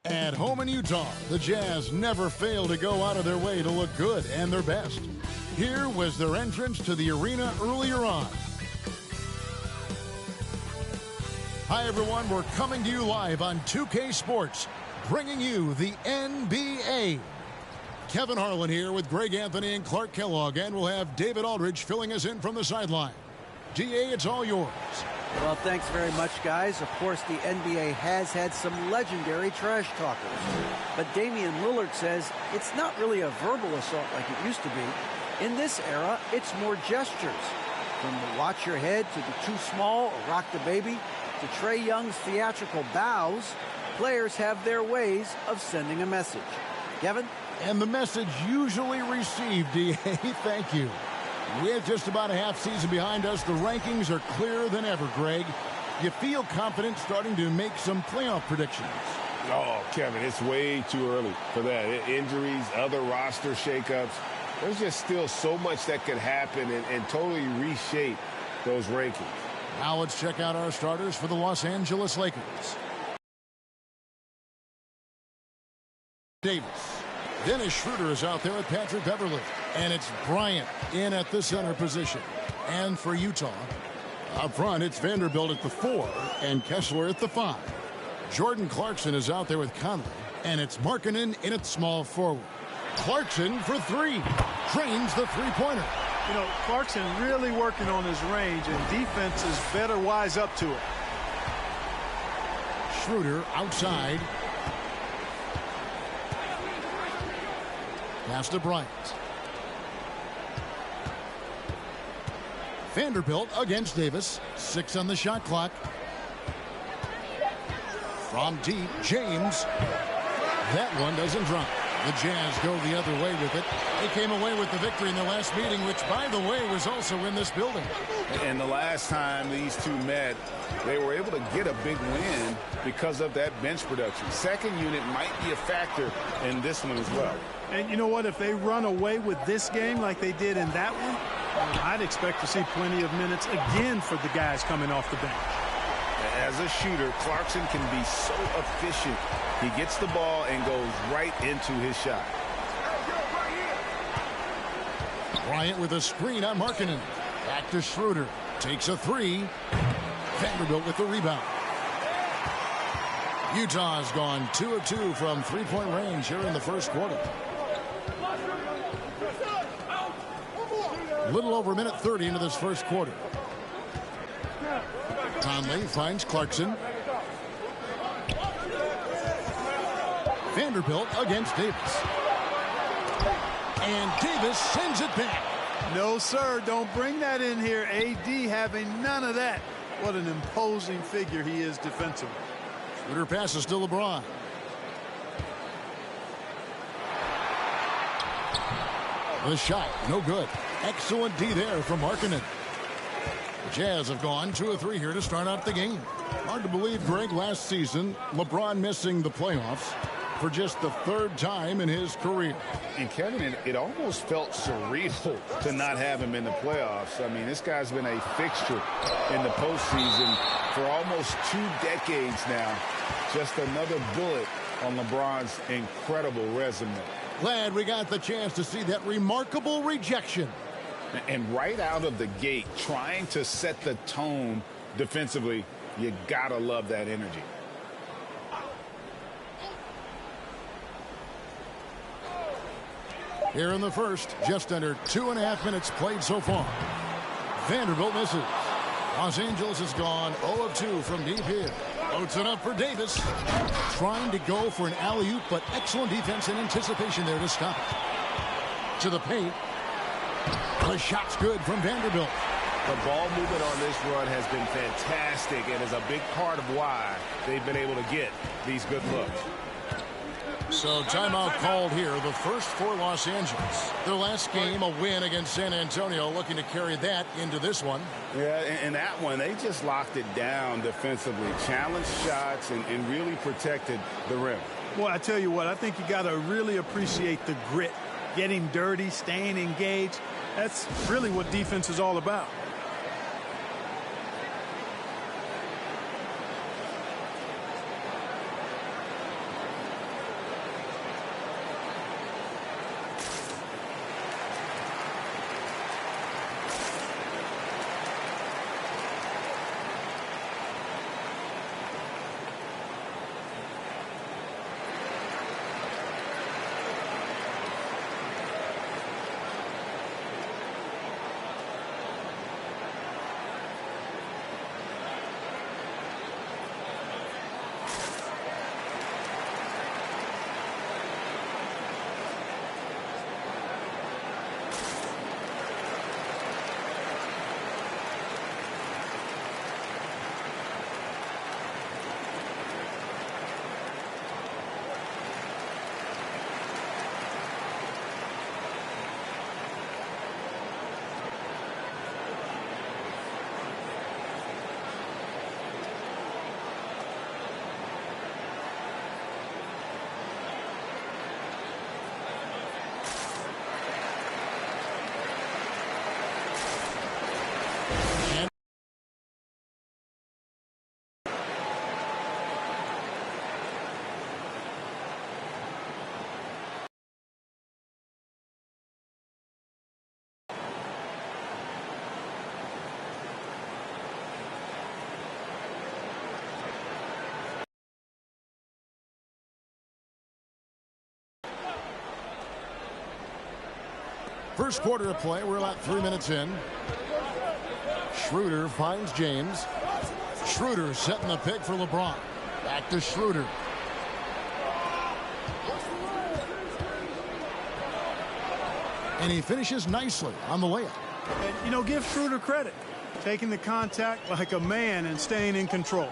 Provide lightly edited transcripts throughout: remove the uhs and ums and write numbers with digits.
At home in Utah, the Jazz never fail to go out of their way to look good and their best. Here was their entrance to the arena earlier on. Hi, everyone. We're coming to you live on 2K Sports, bringing you the NBA. Kevin Harlan here with Greg Anthony and Clark Kellogg, and we'll have David Aldridge filling us in from the sideline. DA, it's all yours. Well, thanks very much, guys. Of course, the NBA has had some legendary trash talkers. But Damian Lillard says it's not really a verbal assault like it used to be. In this era, it's more gestures. From the watch your head to the too small or rock the baby to Trae Young's theatrical bows, players have their ways of sending a message. Kevin? And the message usually received, DA. Thank you. With just about a half season behind us, the rankings are clearer than ever, Greg. You feel confident starting to make some playoff predictions? Oh, Kevin, it's way too early for that. Injuries, other roster shakeups. There's just still so much that could happen and totally reshape those rankings. Now let's check out our starters for the Los Angeles Lakers. Davis. Dennis Schroeder is out there with Patrick Beverley. And it's Bryant in at the center position. And for Utah, up front, it's Vanderbilt at the 4 and Kessler at the 5. Jordan Clarkson is out there with Conley. And it's Markkanen in at small forward. Clarkson for 3. Drains the three-pointer. You know, Clarkson really working on his range, and defenses better wise up to it. Schroeder outside. Pass to Bryant. Vanderbilt against Davis. 6 on the shot clock. From deep, James. That one doesn't drop. The Jazz go the other way with it. They came away with the victory in the last meeting, which, by the way, was also in this building. And the last time these two met, they were able to get a big win because of that bench production. Second unit might be a factor in this one as well. And you know what? If they run away with this game like they did in that one, I'd expect to see plenty of minutes again for the guys coming off the bench. As a shooter, Clarkson can be so efficient. He gets the ball and goes right into his shot. Bryant with a screen on Markkanen. Back to Schroeder. Takes a 3. Vanderbilt with the rebound. Utah's gone 2 of 2 from three-point range here in the first quarter. A little over a minute 30 into this first quarter. Conley finds Clarkson. Vanderbilt against Davis. And Davis sends it back. No, sir, don't bring that in here. AD having none of that. What an imposing figure he is defensively. Schroeder passes to LeBron. The shot, no good. Excellent D there from Markkanen. The Jazz have gone 2 of 3 here to start out the game. Hard to believe, Greg, last season, LeBron missing the playoffs for just the 3rd time in his career. And Kevin, it almost felt surreal to not have him in the playoffs. I mean, this guy's been a fixture in the postseason for almost 2 decades now. Just another bullet on LeBron's incredible resume. Glad we got the chance to see that remarkable rejection. And right out of the gate, trying to set the tone defensively, you gotta love that energy. Here in the first, just under 2.5 minutes played so far. Vanderbilt misses. Los Angeles has gone 0 of 2 from deep here. Loads it up for Davis. Trying to go for an alley-oop, but excellent defense and anticipation there to stop it. To the paint. The shot's good from Vanderbilt. The ball movement on this run has been fantastic and is a big part of why they've been able to get these good looks. So timeout called here, the first for Los Angeles. Their last game, a win against San Antonio, looking to carry that into this one. Yeah, in that one, they just locked it down defensively, challenged shots, and really protected the rim. Well, I tell you what, I think you got to really appreciate the grit, getting dirty, staying engaged. That's really what defense is all about. First quarter of play. We're about 3 minutes in. Schroeder finds James. Schroeder setting the pick for LeBron. Back to Schroeder. And he finishes nicely on the layup. And, you know, give Schroeder credit. Taking the contact like a man and staying in control.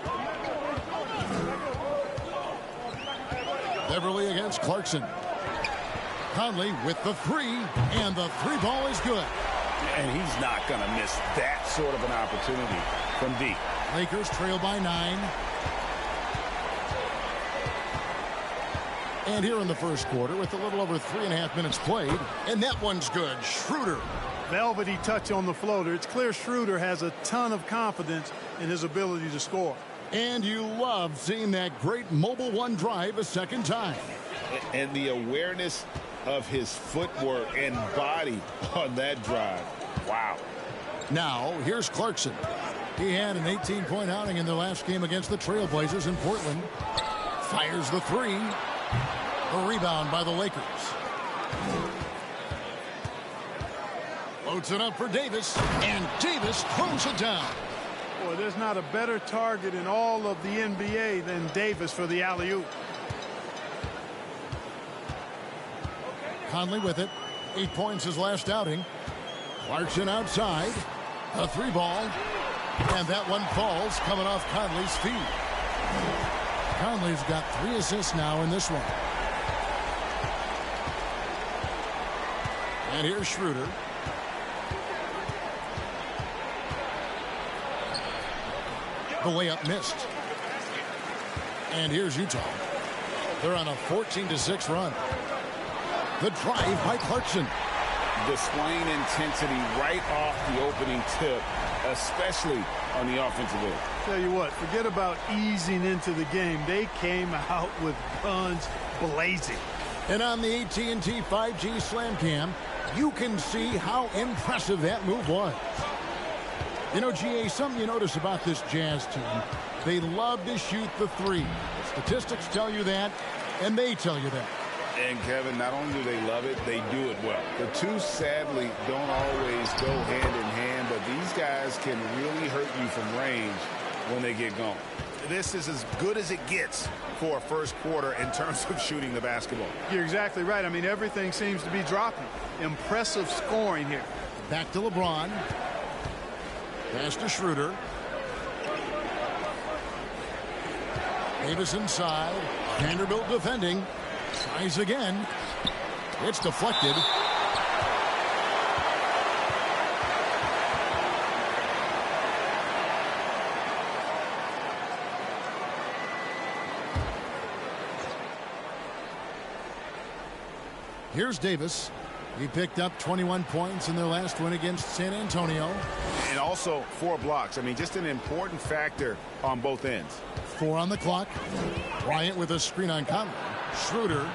Beverly against Clarkson. Conley with the three, and the three ball is good. And he's not going to miss that sort of an opportunity from deep. Lakers trail by 9. And here in the first quarter with a little over 3.5 minutes played, and that one's good. Schroeder. Velvety touch on the floater. It's clear Schroeder has a ton of confidence in his ability to score. And you love seeing that great mobile one drive a second time. And the awareness of his footwork and body on that drive. Wow. Now, here's Clarkson. He had an 18-point outing in their last game against the Trailblazers in Portland. Fires the three. A rebound by the Lakers. Loads it up for Davis, and Davis throws it down. Boy, there's not a better target in all of the NBA than Davis for the alley-oop. Conley with it. 8 points his last outing. Clarkson outside. A three ball. And that one falls coming off Conley's feet. Conley's got 3 assists now in this one. And here's Schroeder. The layup missed. And here's Utah. They're on a 14-6 run. The drive by Clarkson. Displaying intensity right off the opening tip, especially on the offensive end. Tell you what, forget about easing into the game. They came out with guns blazing. And on the AT&T 5G Slam Cam, you can see how impressive that move was. You know, GA, something you notice about this Jazz team, they love to shoot the three. Statistics tell you that, and they tell you that. And, Kevin, not only do they love it, they do it well. The two, sadly, don't always go hand in hand, but these guys can really hurt you from range when they get going. This is as good as it gets for a first quarter in terms of shooting the basketball. You're exactly right. I mean, everything seems to be dropping. Impressive scoring here. Back to LeBron. Pass to Schroeder. Davis inside. Vanderbilt defending. Tries again. It's deflected. Here's Davis. He picked up 21 points in their last win against San Antonio. And also 4 blocks. I mean, just an important factor on both ends. 4 on the clock. Bryant with a screen on Conley. Schroeder.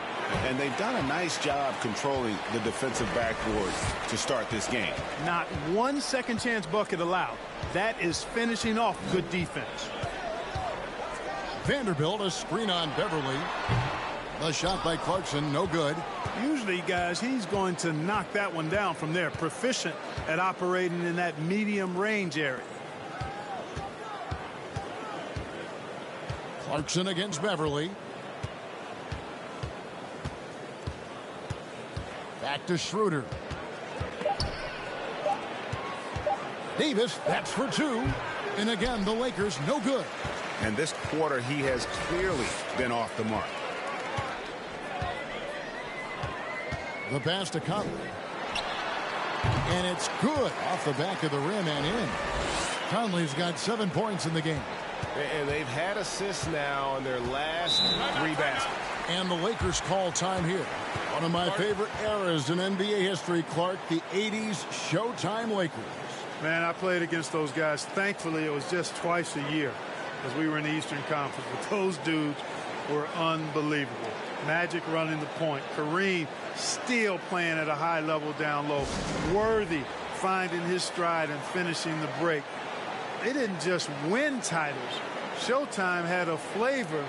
And they've done a nice job controlling the defensive backboard to start this game. Not one second chance bucket allowed. That is finishing off good defense. Vanderbilt, a screen on Beverly. The shot by Clarkson, no good. Usually, guys, he's going to knock that one down from there. Proficient at operating in that medium range area. Clarkson against Beverly. Back to Schroeder. Davis, that's for 2. And again, the Lakers, no good. And this quarter, he has clearly been off the mark. The pass to Conley. And it's good off the back of the rim and in. Conley's got 7 points in the game. And they've had assists now on their last 3 baskets. And the Lakers call time here. One of my favorite eras in NBA history, Clark, the 80s Showtime Lakers. Man, I played against those guys. Thankfully, it was just twice a year because we were in the Eastern Conference. But those dudes were unbelievable. Magic running the point. Kareem still playing at a high level down low. Worthy finding his stride and finishing the break. They didn't just win titles. Showtime had a flavor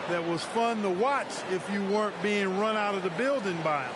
that was fun to watch if you weren't being run out of the building by them.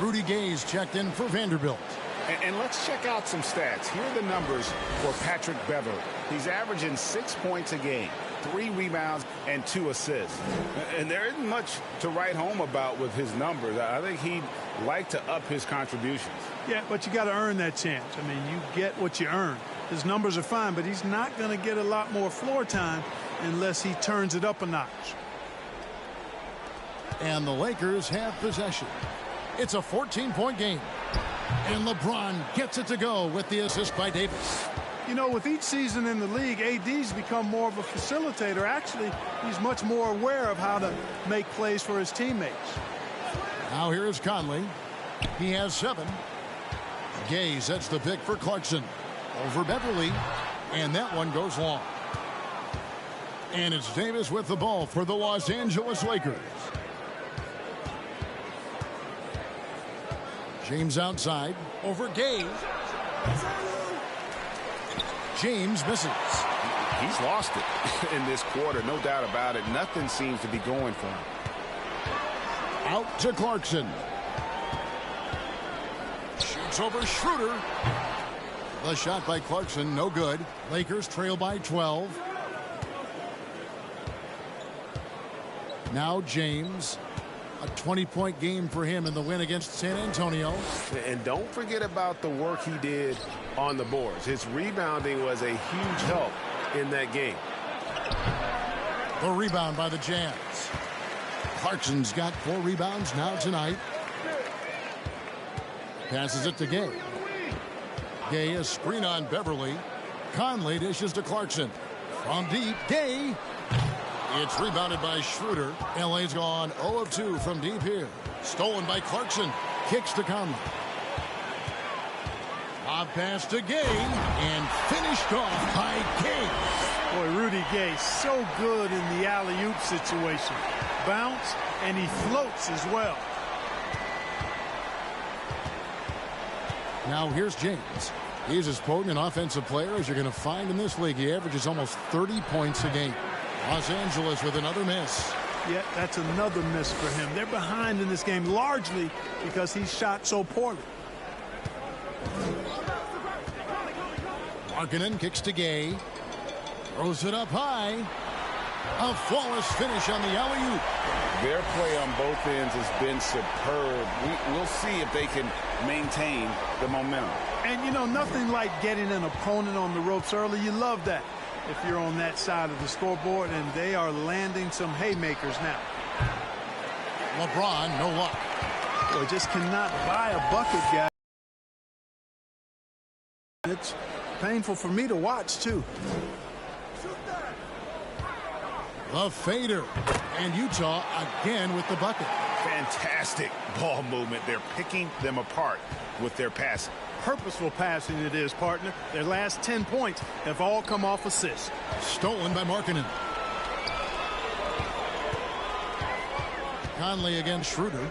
Rudy Gay's checked in for Vanderbilt. And let's check out some stats. Here are the numbers for Patrick Beverley. He's averaging 6 points a game, 3 rebounds, and 2 assists. And there isn't much to write home about with his numbers. I think he'd like to up his contributions. Yeah, but you got to earn that chance. I mean, you get what you earn. His numbers are fine, but he's not going to get a lot more floor time unless he turns it up a notch. And the Lakers have possession. It's a 14-point game. And LeBron gets it to go with the assist by Davis. You know, with each season in the league, AD's become more of a facilitator. Actually, he's much more aware of how to make plays for his teammates. Now here is Conley. He has 7. Gay sets the pick for Clarkson. Over Beverly. And that one goes long. And it's Davis with the ball for the Los Angeles Lakers. James outside. Over Gay. James misses. He's lost it in this quarter, no doubt about it. Nothing seems to be going for him. Out to Clarkson. Shoots over Schroeder. The shot by Clarkson, no good. Lakers trail by 12. Now James. A 20-point game for him in the win against San Antonio. And don't forget about the work he did on the boards. His rebounding was a huge help in that game. The rebound by the Jazz. Clarkson's got 4 rebounds now tonight. Passes it to Gay. Gay, a screen on Beverly. Conley dishes to Clarkson. From deep, Gay. It's rebounded by Schroeder. LA's gone 0 of 2 from deep here. Stolen by Clarkson. Kicks to Conley. Off pass to Gay. And finished off by Gay. Boy, Rudy Gay, so good in the alley-oop situation. Bounce, and he floats as well. Now here's James. He's as potent an offensive player as you're going to find in this league. He averages almost 30 points a game. Los Angeles with another miss. Yeah, that's another miss for him. They're behind in this game largely because he shot so poorly. Markkanen kicks to Gay. Throws it up high. A flawless finish on the alley-oop. Their play on both ends has been superb. We'll see if they can maintain the momentum. And, you know, nothing like getting an opponent on the ropes early. You love that if you're on that side of the scoreboard, and they are landing some haymakers now. LeBron, no luck. Boy, just cannot buy a bucket, guy. It's painful for me to watch, too. The fader. And Utah again with the bucket. Fantastic ball movement. They're picking them apart with their passing. Purposeful passing it is, partner. Their last 10 points have all come off assists. Stolen by Markkanen. Conley against Schroeder.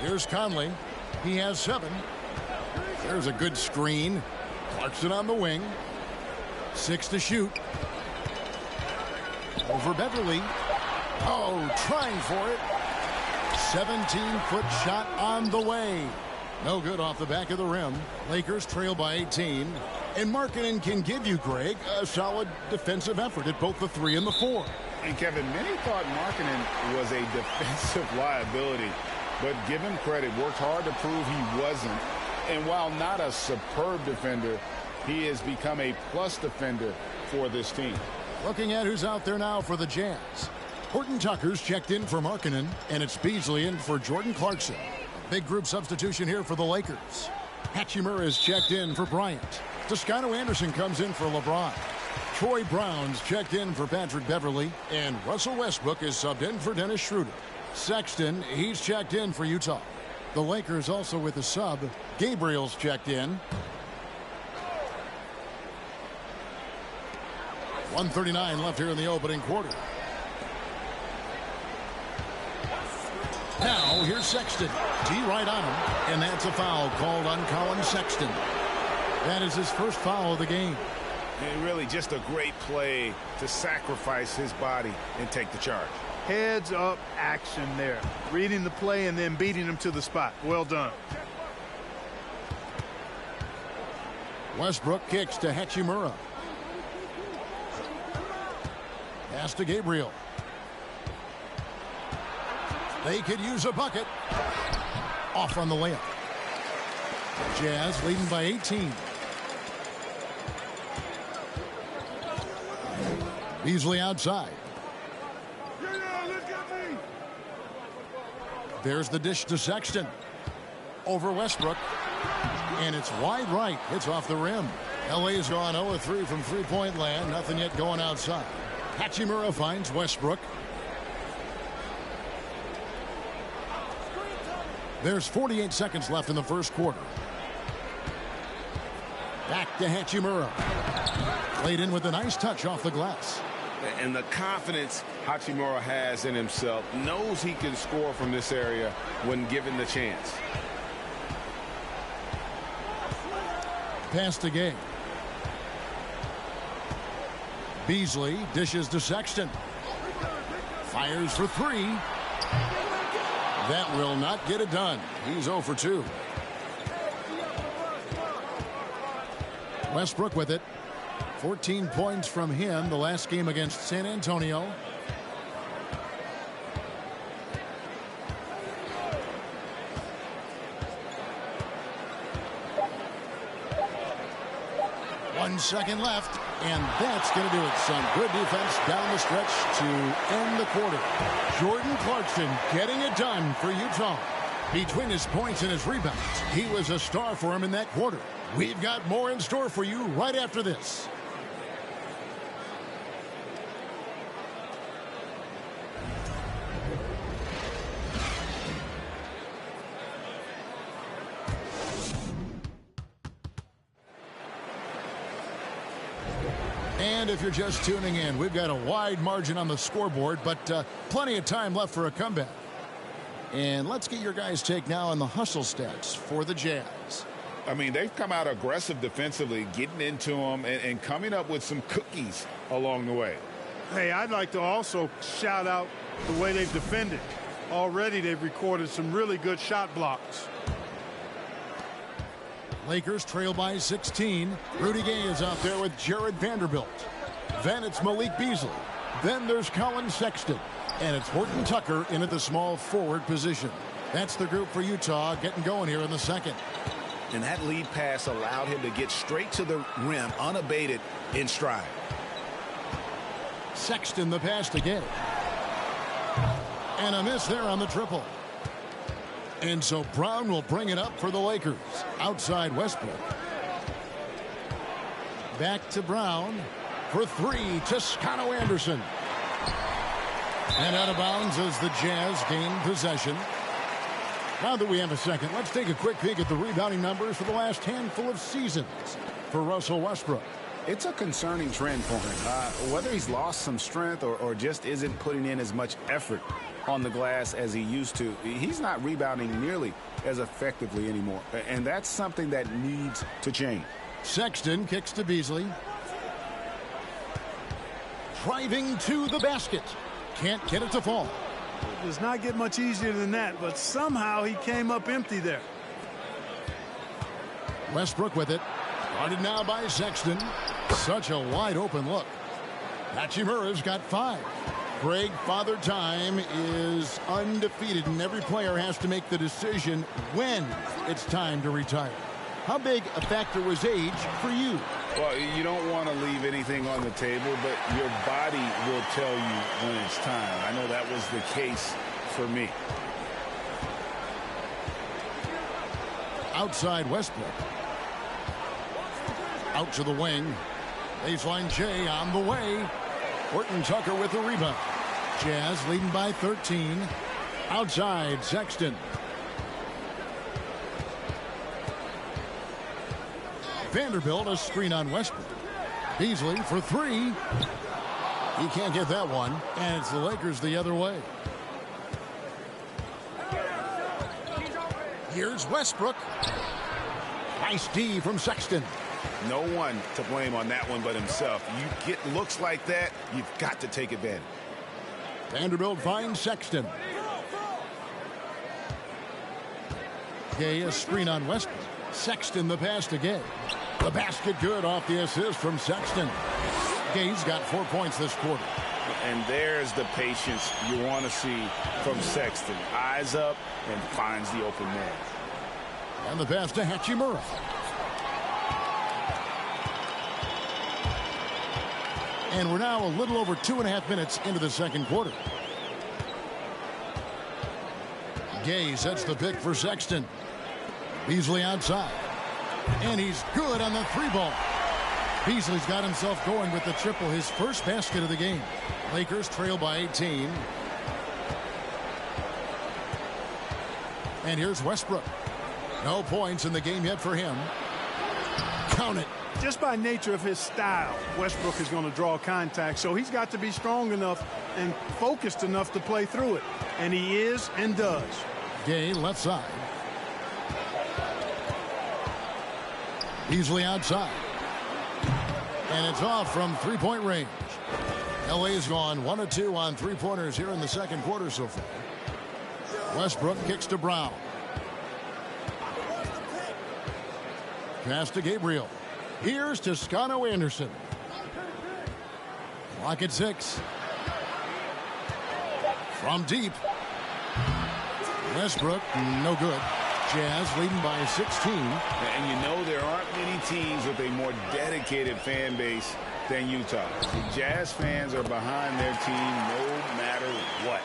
Here's Conley. He has 7. There's a good screen. Clarkson on the wing. 6 to shoot. Over Beverly. Oh, trying for it. 17-foot shot on the way. No good off the back of the rim. Lakers trail by 18. And Markkanen can give you, Greg, a solid defensive effort at both the 3 and the 4. And Kevin, many thought Markkanen was a defensive liability, but give him credit, worked hard to prove he wasn't. And while not a superb defender, he has become a plus defender for this team. Looking at who's out there now for the Jazz. Horton Tucker's checked in for Markkanen, and it's Beasley in for Jordan Clarkson. A big group substitution here for the Lakers. Hachimura is checked in for Bryant. Toscano Anderson comes in for LeBron. Troy Brown's checked in for Patrick Beverly, and Russell Westbrook is subbed in for Dennis Schroeder. Sexton, he's checked in for Utah. The Lakers also with a sub. Gabriel's checked in. 1:39 left here in the opening quarter. Now, here's Sexton. T right on him, and that's a foul called on Colin Sexton. That is his first foul of the game. And really just a great play to sacrifice his body and take the charge. Heads-up action there. Reading the play and then beating him to the spot. Well done. Westbrook kicks to Hachimura. Pass to Gabriel. They could use a bucket. Off on the layup. Jazz leading by 18. Beasley outside. There's the dish to Sexton. Over Westbrook. And it's wide right. It's off the rim. LA's gone 0-3 from three-point land. Nothing yet going outside. Hachimura finds Westbrook. There's 48 seconds left in the first quarter. Back to Hachimura. Played in with a nice touch off the glass. And the confidence Hachimura has in himself, knows he can score from this area when given the chance. Pass to Gay. Beasley dishes to Sexton. Fires for three. That will not get it done. He's 0 for 2. Westbrook with it. 14 points from him the last game against San Antonio. One second left, and that's going to do it. Some good defense down the stretch to end the quarter. Jordan Clarkson getting it done for Utah. Between his points and his rebounds, he was a star for him in that quarter. We've got more in store for you right after this. And if you're just tuning in, we've got a wide margin on the scoreboard, but plenty of time left for a comeback. And let's get your guys' take now on the hustle stats for the Jazz. I mean, they've come out aggressive defensively, getting into them and coming up with some cookies along the way. Hey, I'd like to also shout out the way they've defended. Already they've recorded some really good shot blocks. Lakers trail by 16. Rudy Gay is out there with Jared Vanderbilt. Then it's Malik Beasley. Then there's Colin Sexton. And it's Horton Tucker in at the small forward position. That's the group for Utah getting going here in the second. And that lead pass allowed him to get straight to the rim unabated in stride. Sexton the pass to Gay. And a miss there on the triple. And so Brown will bring it up for the Lakers. Outside Westbrook. Back to Brown. For three, Toscano Anderson. And out of bounds as the Jazz gain possession. Now that we have a second, let's take a quick peek at the rebounding numbers for the last handful of seasons for Russell Westbrook. It's a concerning trend for him. Whether he's lost some strength or just isn't putting in as much effort on the glass as he used to, he's not rebounding nearly as effectively anymore. And that's something that needs to change. Sexton kicks to Beasley. Driving to the basket. Can't get it to fall. It does not get much easier than that, but somehow he came up empty there. Westbrook with it. Guarded now by Sexton. Such a wide open look. Hachimura's got 5. Greg, Father Time is undefeated, and every player has to make the decision when it's time to retire. How big a factor was age for you? Well, you don't want to leave anything on the table, but your body will tell you when it's time. I know that was the case for me. Outside Westbrook. Out to the wing. Baseline J on the way. Horton Tucker with the rebound. Jazz leading by 13. Outside Sexton. Vanderbilt a screen on Westbrook. Beasley for 3. He can't get that one. And it's the Lakers the other way. Here's Westbrook. Nice D from Sexton. No one to blame on that one but himself. You get looks like that, you've got to take advantage. Vanderbilt finds Sexton. Gay, a screen on Westbrook. Sexton the pass to Gay. The basket good off the assist from Sexton. Gay's got 4 points this quarter. And there's the patience you want to see from Sexton. Eyes up and finds the open man. And the pass to Hachimura. And we're now a little over 2.5 minutes into the second quarter. Gay sets the pick for Sexton. Beasley outside. And he's good on the 3-ball. Beasley's got himself going with the triple, his first basket of the game. Lakers trail by 18. And here's Westbrook. No points in the game yet for him. Count it. Just by nature of his style, Westbrook is going to draw contact, so he's got to be strong enough and focused enough to play through it. And he is and does. Gay left side. Beasley outside. And it's off from 3-point range. LA's gone 1 of 2 on 3-pointers here in the second quarter so far. Westbrook kicks to Brown. Pass to Gabriel. Here's Toscano Anderson. Clock at 6. From deep. Westbrook, no good. Jazz leading by 16. And you know there aren't many teams with a more dedicated fan base than Utah. The Jazz fans are behind their team no matter what.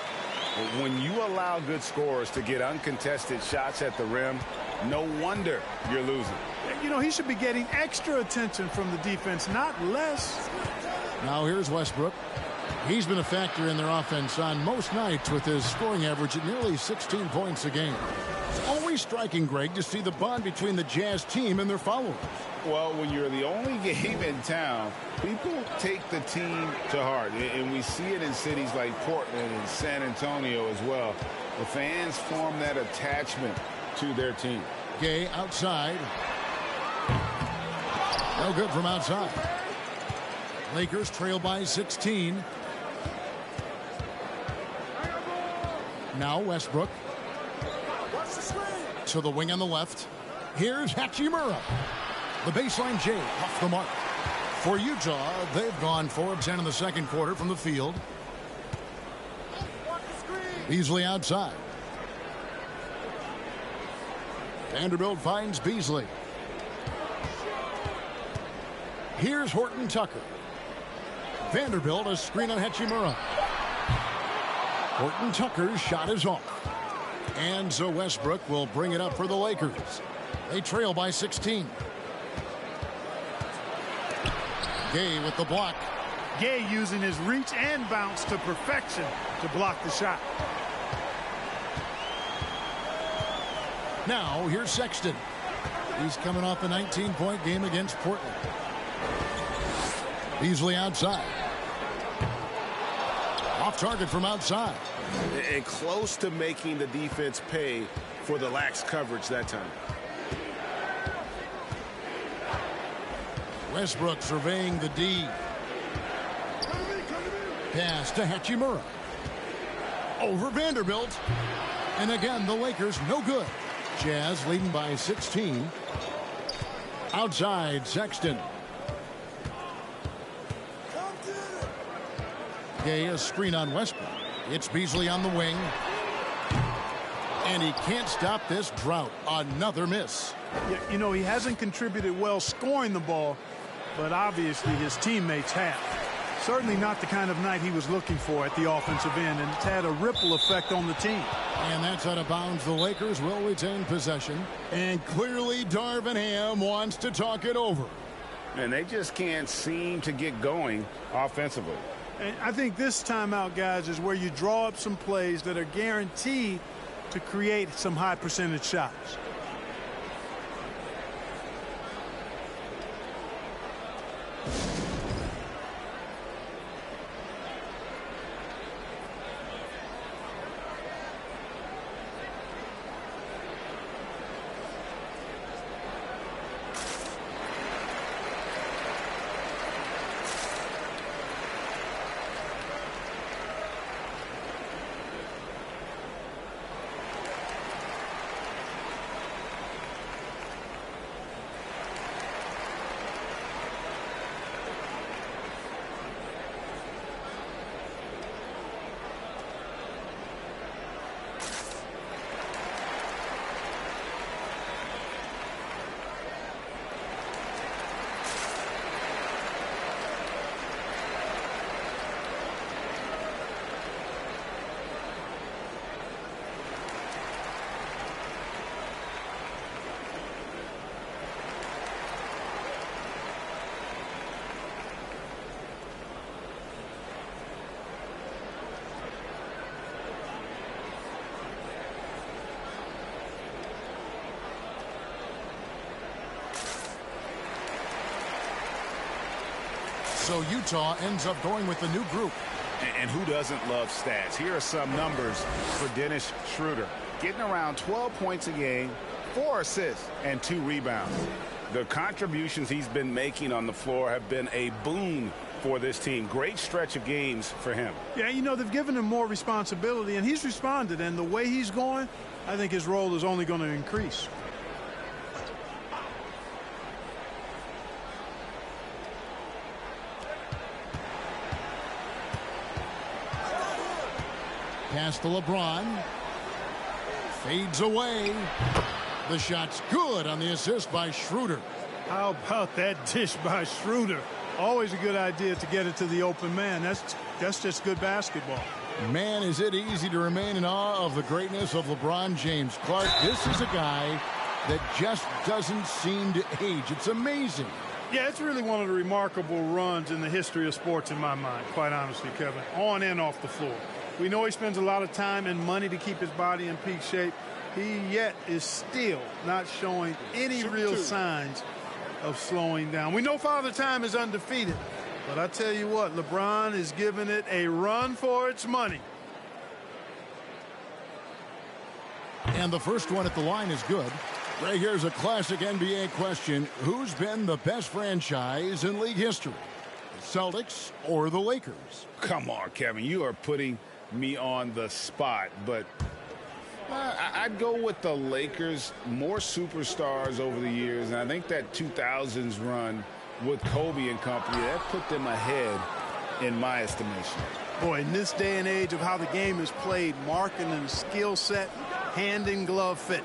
But when you allow good scorers to get uncontested shots at the rim, no wonder you're losing. You know, he should be getting extra attention from the defense, not less. Now here's Westbrook. He's been a factor in their offense on most nights with his scoring average at nearly 16 points a game. It's always striking, Greg, to see the bond between the Jazz team and their followers. Well, when you're the only game in town, people take the team to heart. And we see it in cities like Portland and San Antonio as well. The fans form that attachment to their team. Gay outside. No good from outside. Lakers trail by 16. Now Westbrook. To the wing on the left. Here's Hachimura. The baseline J off the mark. For Utah, they've gone 4 of 10 in the second quarter from the field. Beasley outside. Vanderbilt finds Beasley. Here's Horton Tucker. Vanderbilt a screen on Hachimura. Horton Tucker's shot is off. And so Westbrook will bring it up for the Lakers. They trail by 16. Gay with the block. Gay using his reach and bounce to perfection to block the shot. Now here's Sexton. He's coming off a 19-point game against Portland. Beasley outside. Off target from outside. And close to making the defense pay for the lax coverage that time. Westbrook surveying the D. Pass to Hachimura. Over Vanderbilt. And again, the Lakers no good. Jazz leading by 16. Outside, Sexton. Gay, a screen on Westbrook. It's Beasley on the wing. And he can't stop this drought. Another miss. Yeah, you know, he hasn't contributed well scoring the ball, but obviously his teammates have. Certainly not the kind of night he was looking for at the offensive end, and it's had a ripple effect on the team. And that's out of bounds. The Lakers will retain possession. And clearly Darvin Ham wants to talk it over. And they just can't seem to get going offensively. And I think this timeout, guys, is where you draw up some plays that are guaranteed to create some high percentage shots. So Utah ends up going with the new group. And who doesn't love stats? Here are some numbers for Dennis Schroeder. Getting around 12 points a game, 4 assists, and 2 rebounds. The contributions he's been making on the floor have been a boon for this team. Great stretch of games for him. Yeah, you know, they've given him more responsibility, and he's responded. And the way he's going, I think his role is only going to increase. Pass to LeBron. Fades away. The shot's good on the assist by Schroeder. How about that dish by Schroeder? Always a good idea to get it to the open man. That's just good basketball. Man, is it easy to remain in awe of the greatness of LeBron James. Clark, this is a guy that just doesn't seem to age. It's amazing. Yeah, it's really one of the remarkable runs in the history of sports in my mind, quite honestly, Kevin, on and off the floor. We know he spends a lot of time and money to keep his body in peak shape. He yet is still not showing any real signs of slowing down. We know Father Time is undefeated, but I tell you what, LeBron is giving it a run for its money. And the first one at the line is good. Right here's a classic NBA question. Who's been the best franchise in league history? The Celtics or the Lakers? Come on, Kevin. You are putting me on the spot, but I'd go with the Lakers. More superstars over the years, and I think that 2000s run with Kobe and company, that put them ahead in my estimation. Boy, in this day and age of how the game is played, marking and skill set, hand in glove fit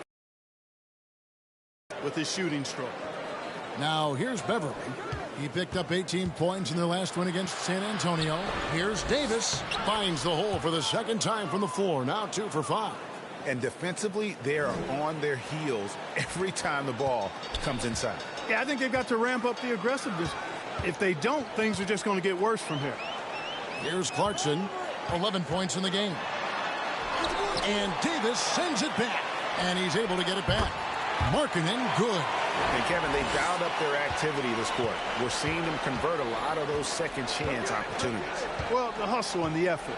with his shooting stroke. Now here's Beverly. He picked up 18 points in their last win against San Antonio. Here's Davis. Finds the hole for the second time from the floor. Now 2 for 5. And defensively, they are on their heels every time the ball comes inside. Yeah, I think they've got to ramp up the aggressiveness. If they don't, things are just going to get worse from here. Here's Clarkson. 11 points in the game. And Davis sends it back. And he's able to get it back. Markkanen, good. And Kevin, they dialed up their activity this quarter. We're seeing them convert a lot of those second chance opportunities. Well, the hustle and the effort,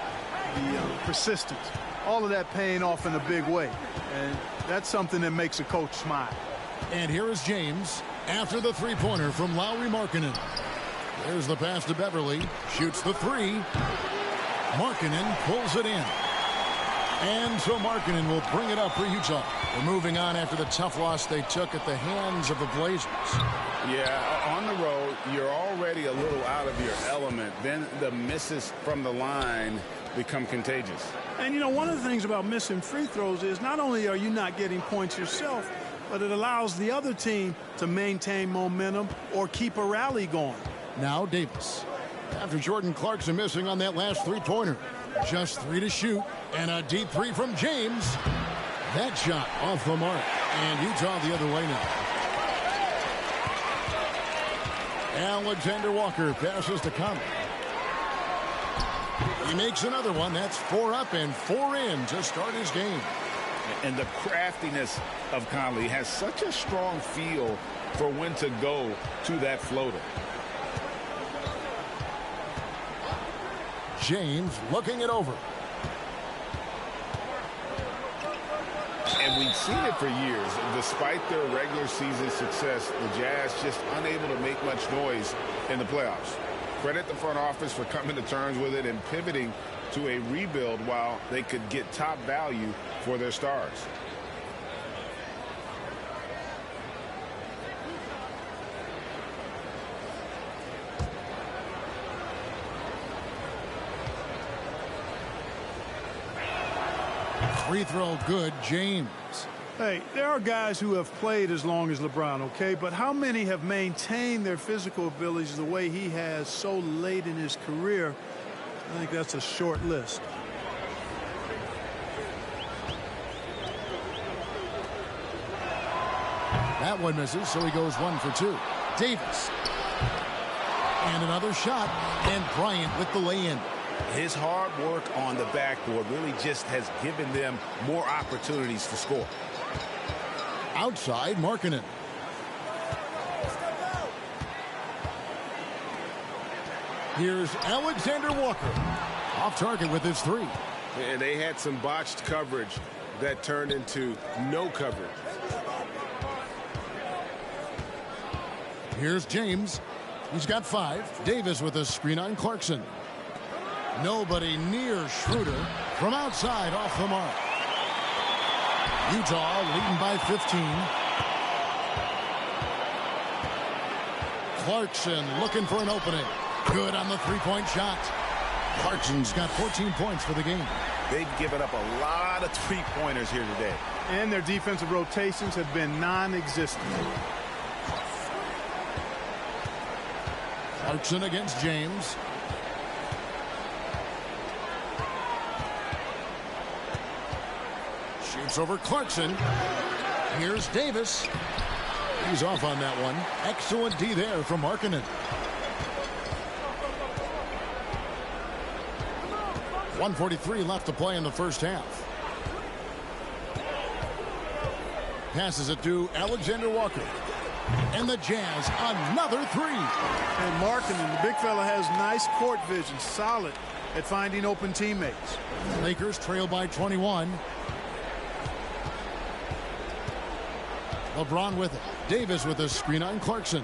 the persistence, all of that paying off in a big way. And that's something that makes a coach smile. And here is James after the three-pointer from Lauri Markkanen. There's the pass to Beverly. Shoots the three. Markkanen pulls it in. And so Markkanen will bring it up for Utah. We're moving on after the tough loss they took at the hands of the Blazers. Yeah, on the road, you're already a little out of your element. Then the misses from the line become contagious. And, you know, one of the things about missing free throws is not only are you not getting points yourself, but it allows the other team to maintain momentum or keep a rally going. Now Davis. After Jordan Clarkson missing on that last three-pointer. Just 3 to shoot. And a deep three from James. That shot off the mark. And Utah the other way now. Alexander Walker passes to Conley. He makes another one. That's 4 up and 4 in to start his game. And the craftiness of Conley has such a strong feel for when to go to that floater. James looking it over. And we've seen it for years. Despite their regular season success, the Jazz just unable to make much noise in the playoffs. Credit the front office for coming to terms with it and pivoting to a rebuild while they could get top value for their stars. Free throw good, James. Hey, there are guys who have played as long as LeBron, okay? But how many have maintained their physical abilities the way he has so late in his career? I think that's a short list. That one misses, so he goes 1 for 2. Davis. And another shot. And Bryant with the lay-in. His hard work on the backboard really just has given them more opportunities to score. Outside, Markkanen. Here's Alexander Walker. Off target with his three. And they had some botched coverage that turned into no coverage. Here's James. He's got 5. Davis with a screen on Clarkson. Nobody near Schroeder. From outside, off the mark. Utah leading by 15. Clarkson looking for an opening. Good on the three-point shot. Clarkson's got 14 points for the game. They've given up a lot of three-pointers here today. And their defensive rotations have been non-existent. Clarkson against James. Shoots over Clarkson. Here's Davis. He's off on that one. Excellent D there from Markkanen. 1:43 left to play in the first half. Passes it to Alexander Walker. And the Jazz, another three. And Markkanen, the big fella, has nice court vision, solid at finding open teammates. Lakers trail by 21. LeBron with it. Davis with a screen on Clarkson.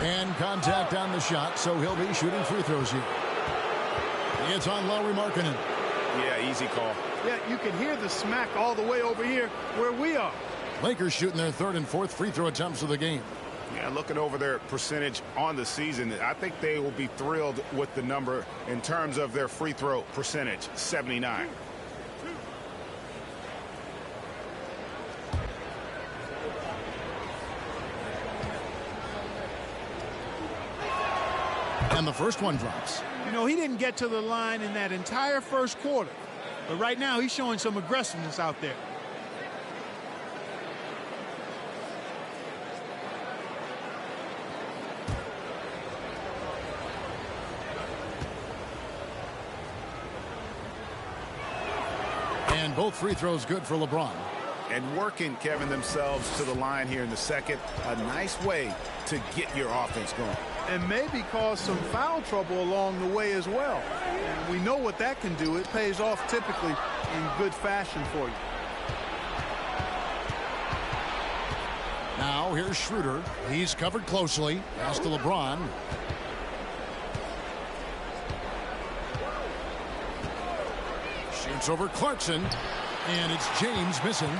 And contact on the shot, so he'll be shooting free throws here. It's on Lauri Markkanen. Yeah, easy call. Yeah, you can hear the smack all the way over here where we are. Lakers shooting their 3rd and 4th free throw attempts of the game. Yeah, looking over their percentage on the season, I think they will be thrilled with the number in terms of their free throw percentage, 79. And the first one drops. You know, he didn't get to the line in that entire first quarter. But right now, he's showing some aggressiveness out there. And both free throws good for LeBron. And working, Kevin, themselves to the line here in the second. A nice way to get your offense going. And maybe cause some foul trouble along the way as well. And we know what that can do. It pays off typically in good fashion for you. Now here's Schroeder. He's covered closely. Pass to LeBron. Shoots over Clarkson. And it's James missing.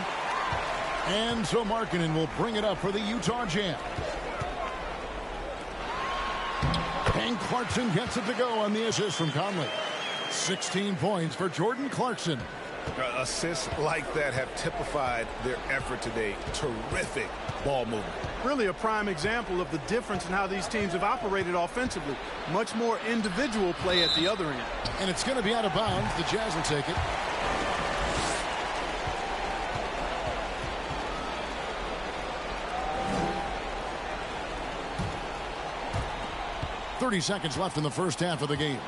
And so Markkanen will bring it up for the Utah Jazz. And Clarkson gets it to go on the assist from Conley. 16 points for Jordan Clarkson. Assists like that have typified their effort today. Terrific ball movement. Really a prime example of the difference in how these teams have operated offensively. Much more individual play at the other end. And it's going to be out of bounds. The Jazz will take it. .30 seconds left in the first half of the game.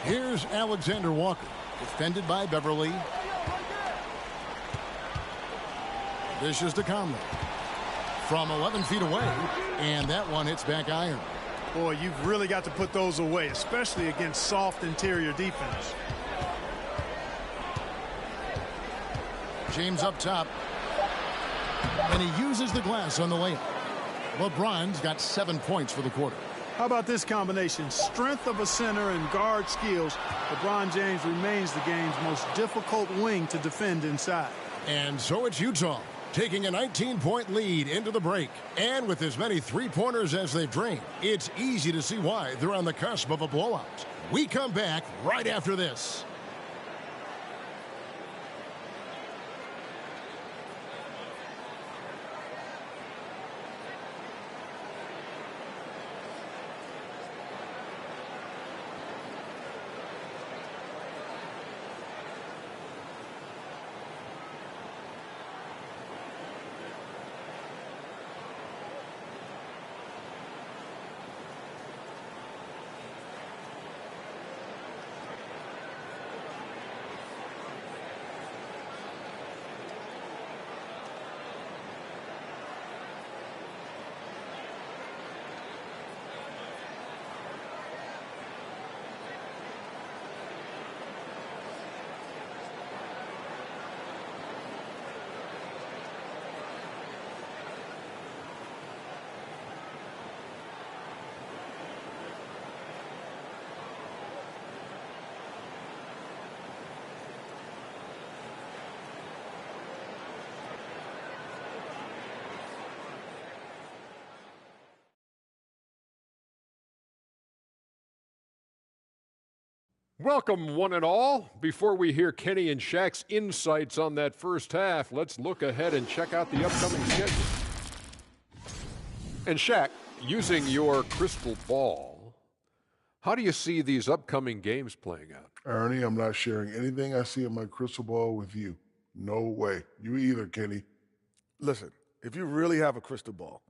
Here's Alexander Walker, defended by Beverly. Dishes to Conley. From 11 feet away, and that one hits back iron. Boy, you've really got to put those away, especially against soft interior defense. James up top. And he uses the glass on the layup. LeBron's got 7 points for the quarter. How about this combination? Strength of a center and guard skills. LeBron James remains the game's most difficult wing to defend inside. And so it's Utah taking a 19-point lead into the break. And with as many three-pointers as they've drained, it's easy to see why they're on the cusp of a blowout. We come back right after this. Welcome, one and all. Before we hear Kenny and Shaq's insights on that first half, let's look ahead and check out the upcoming schedule. And Shaq, using your crystal ball, how do you see these upcoming games playing out? Ernie, I'm not sharing anything I see in my crystal ball with you. No way. You either, Kenny. Listen, if you really have a crystal ball,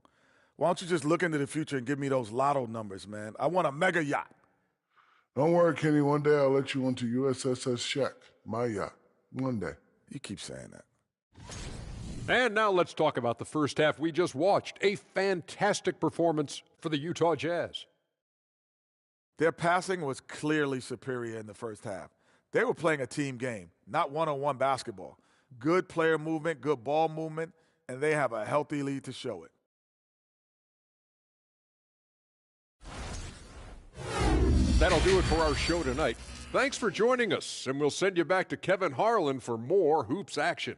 why don't you just look into the future and give me those lotto numbers, man? I want a mega yacht. Don't worry, Kenny. One day I'll let you onto USSS Shaq, my yacht. One day. You keep saying that. And now let's talk about the first half we just watched. A fantastic performance for the Utah Jazz. Their passing was clearly superior in the first half. They were playing a team game, not one-on-one basketball. Good player movement, good ball movement, and they have a healthy lead to show it. That'll do it for our show tonight. Thanks for joining us, and we'll send you back to Kevin Harlan for more hoops action.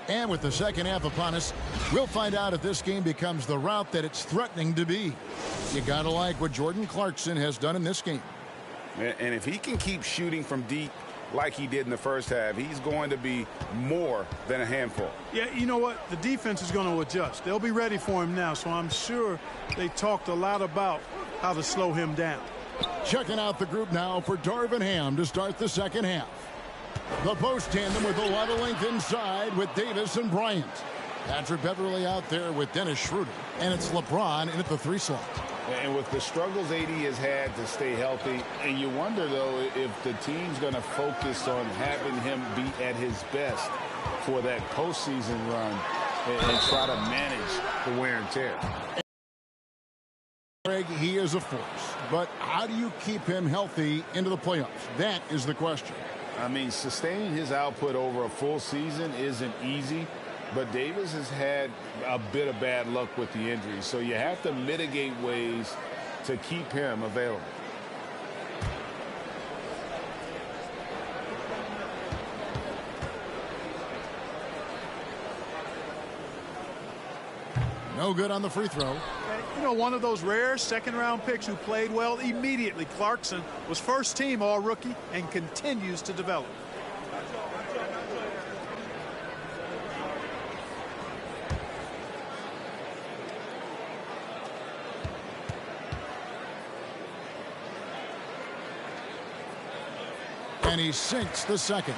And with the second half upon us, we'll find out if this game becomes the route that it's threatening to be. You gotta like what Jordan Clarkson has done in this game. And if he can keep shooting from deep like he did in the first half, he's going to be more than a handful. Yeah, you know what? The defense is going to adjust. They'll be ready for him now, so I'm sure they talked a lot about how to slow him down. Checking out the group now for Darvin Ham to start the second half. The post tandem with a lot of length inside with Davis and Bryant. Patrick Beverly out there with Dennis Schroeder. And it's LeBron in at the 3 slot. And with the struggles AD has had to stay healthy, and you wonder, though, if the team's going to focus on having him be at his best for that postseason run and try to manage the wear and tear. Greg, he is a force, but how do you keep him healthy into the playoffs? That is the question. I mean, sustaining his output over a full season isn't easy, but Davis has had a bit of bad luck with the injuries, so you have to mitigate ways to keep him available. No good on the free throw. You know, one of those rare second-round picks who played well immediately. Clarkson was first-team all-rookie and continues to develop. And he sinks the second.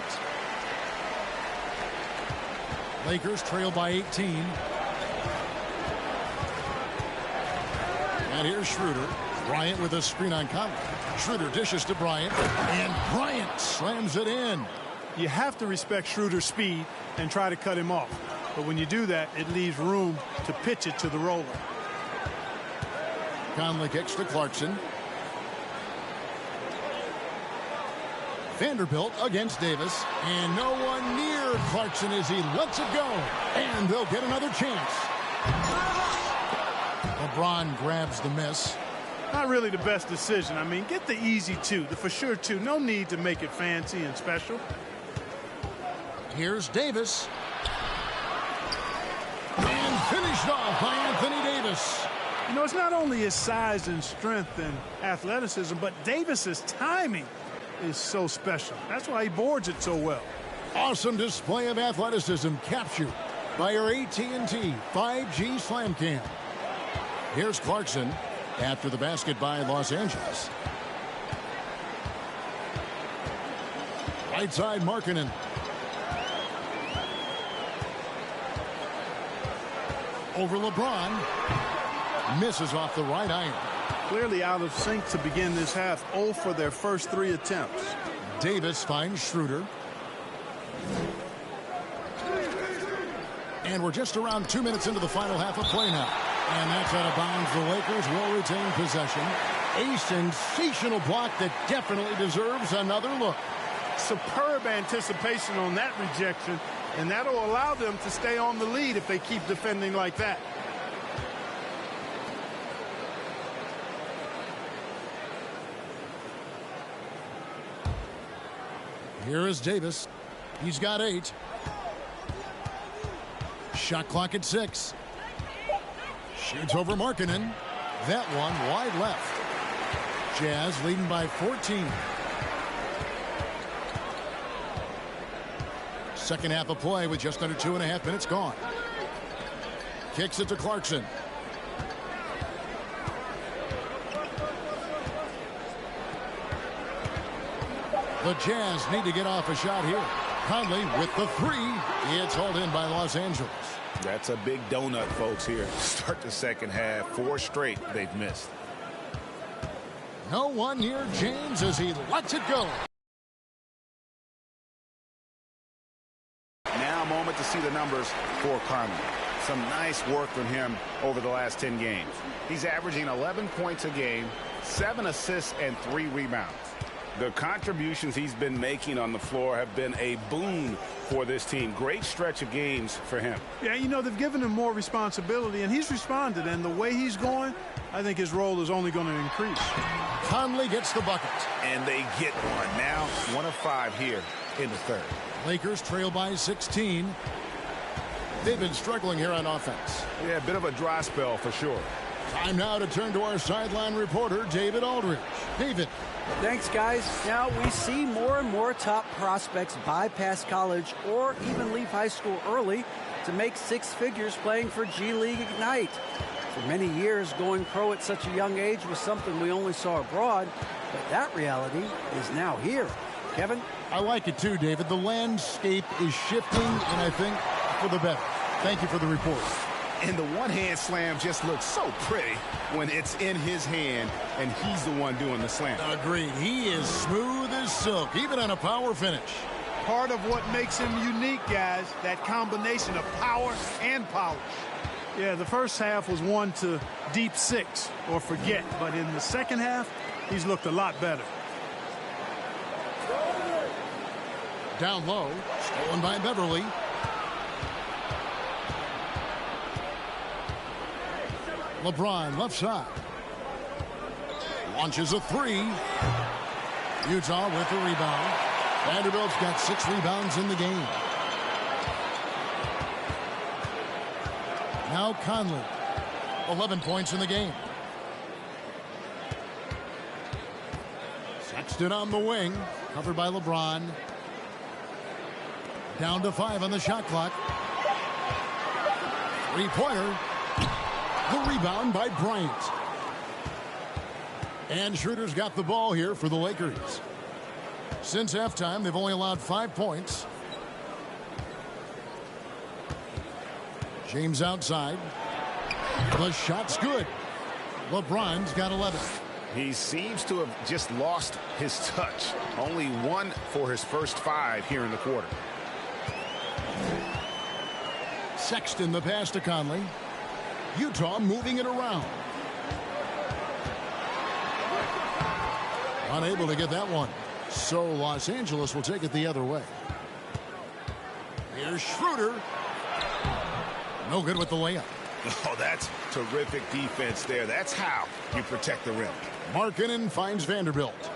Lakers trail by 18. And here's Schroeder. Bryant with a screen on Conley. Schroeder dishes to Bryant. And Bryant slams it in. You have to respect Schroeder's speed and try to cut him off. But when you do that, it leaves room to pitch it to the roller. Conley kicks to Clarkson. Vanderbilt against Davis. And no one near Clarkson as he lets it go. And they'll get another chance. LeBron grabs the miss. Not really the best decision. I mean, get the easy 2, the for sure 2. No need to make it fancy and special. Here's Davis. And finished off by Anthony Davis. You know, it's not only his size and strength and athleticism, but Davis's timing is so special. That's why he boards it so well. Awesome display of athleticism captured by our AT&T 5G Slam Cam. Here's Clarkson after the basket by Los Angeles. Right side Markkanen. Over LeBron. Misses off the right iron. Clearly out of sync to begin this half. 0 for their first 3 attempts. Davis finds Schroeder. And we're just around 2 minutes into the final half of play now. And that's out of bounds. The Lakers will retain possession. A sensational block that definitely deserves another look. Superb anticipation on that rejection, and that'll allow them to stay on the lead if they keep defending like that. Here is Davis. He's got 8. Shot clock at 6. Shoots over Markkanen. That one wide left. Jazz leading by 14. Second half of play with just under 2.5 minutes gone. Kicks it to Clarkson. The Jazz need to get off a shot here. Conley with the 3. It's hauled in by Los Angeles. That's a big donut, folks, here. Start the second half. 4 straight they've missed. No one near James as he lets it go. Now a moment to see the numbers for Conley. Some nice work from him over the last 10 games. He's averaging 11 points a game, 7 assists, and 3 rebounds. The contributions he's been making on the floor have been a boon for this team. Great stretch of games for him. Yeah, you know, they've given him more responsibility, and he's responded. And the way he's going, I think his role is only going to increase. Conley gets the bucket. And they get one. Now 1 of 5 here in the third. Lakers trail by 16. They've been struggling here on offense. Yeah, a bit of a dry spell for sure. Time now to turn to our sideline reporter, David Aldridge. David. Thanks, guys. Now we see more and more top prospects bypass college or even leave high school early to make 6 figures playing for G League Ignite. For many years, going pro at such a young age was something we only saw abroad, but that reality is now here. Kevin? I like it too, David. The landscape is shifting, and I think for the better. Thank you for the report. And the one-hand slam just looks so pretty when it's in his hand and he's the one doing the slam. Agreed. He is smooth as silk, even on a power finish. Part of what makes him unique, guys, that combination of power and polish. Yeah, the first half was one to deep 6 or forget, but in the second half, he's looked a lot better. Down low, stolen by Beverly. LeBron left side. Launches a 3. Utah with the rebound. Vanderbilt's got 6 rebounds in the game. Now Conley. 11 points in the game. Sexton on the wing. Covered by LeBron. Down to 5 on the shot clock. 3-pointer. The rebound by Bryant. And Schroeder's got the ball here for the Lakers. Since halftime, they've only allowed 5 points. James outside. The shot's good. LeBron's got 11. He seems to have just lost his touch. Only 1 for his first 5 here in the quarter. Sexton the pass to Conley. Utah moving it around. Unable to get that one. So Los Angeles will take it the other way. Here's Schroeder. No good with the layup. Oh, that's terrific defense there. That's how you protect the rim. Markkanen finds Vanderbilt.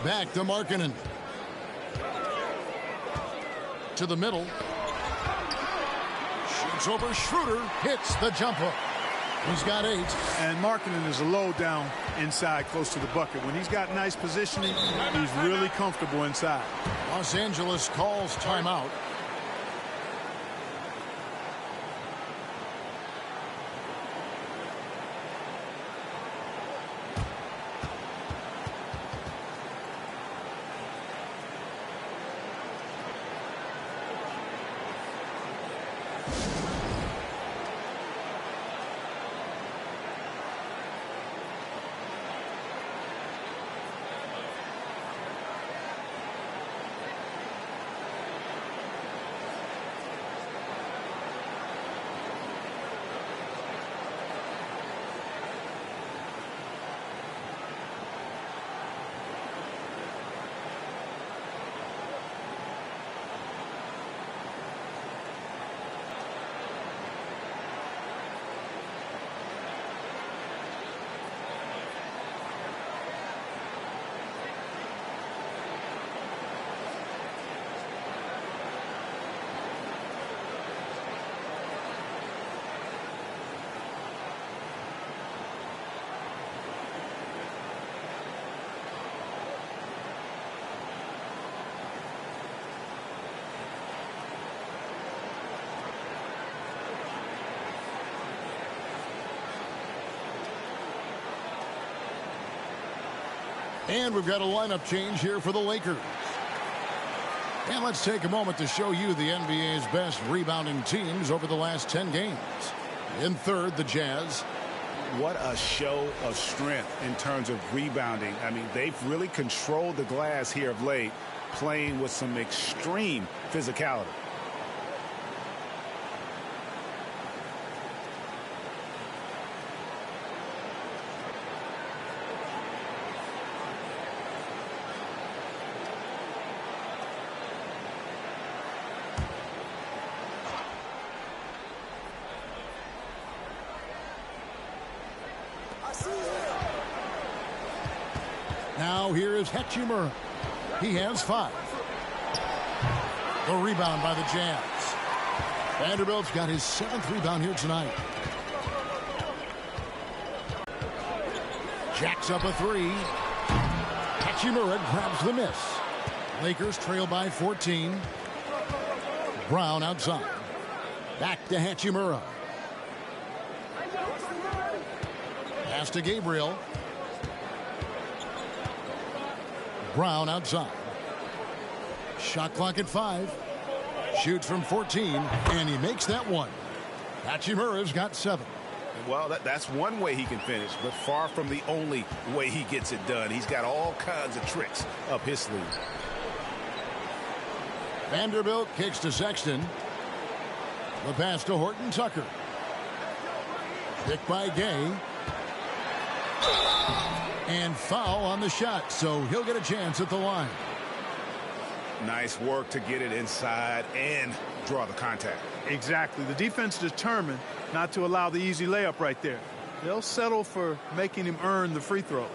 Back to Markkanen. To the middle. Shoots over Schroeder. Hits the jump hook. He's got 8. And Markkanen is a low down inside close to the bucket. When he's got nice positioning, he's really comfortable inside. Los Angeles calls timeout. And we've got a lineup change here for the Lakers. And let's take a moment to show you the NBA's best rebounding teams over the last 10 games. In third, the Jazz. What a show of strength in terms of rebounding. I mean, they've really controlled the glass here of late, playing with some extreme physicality. Now here is Hachimura. He has 5. The rebound by the Jazz. Vanderbilt's got his 7th rebound here tonight. Jacks up a 3. Hachimura grabs the miss. Lakers trail by 14. Brown outside. Back to Hachimura. Pass to Gabriel. Brown outside. Shot clock at 5. Shoots from 14, and he makes that one. Hachimura's got 7. Well, that's one way he can finish, but far from the only way he gets it done. He's got all kinds of tricks up his sleeve. Vanderbilt kicks to Sexton. The pass to Horton Tucker. Picked by Gay. And foul on the shot, so he'll get a chance at the line. Nice work to get it inside and draw the contact. Exactly. The defense determined not to allow the easy layup right there. They'll settle for making him earn the free throws.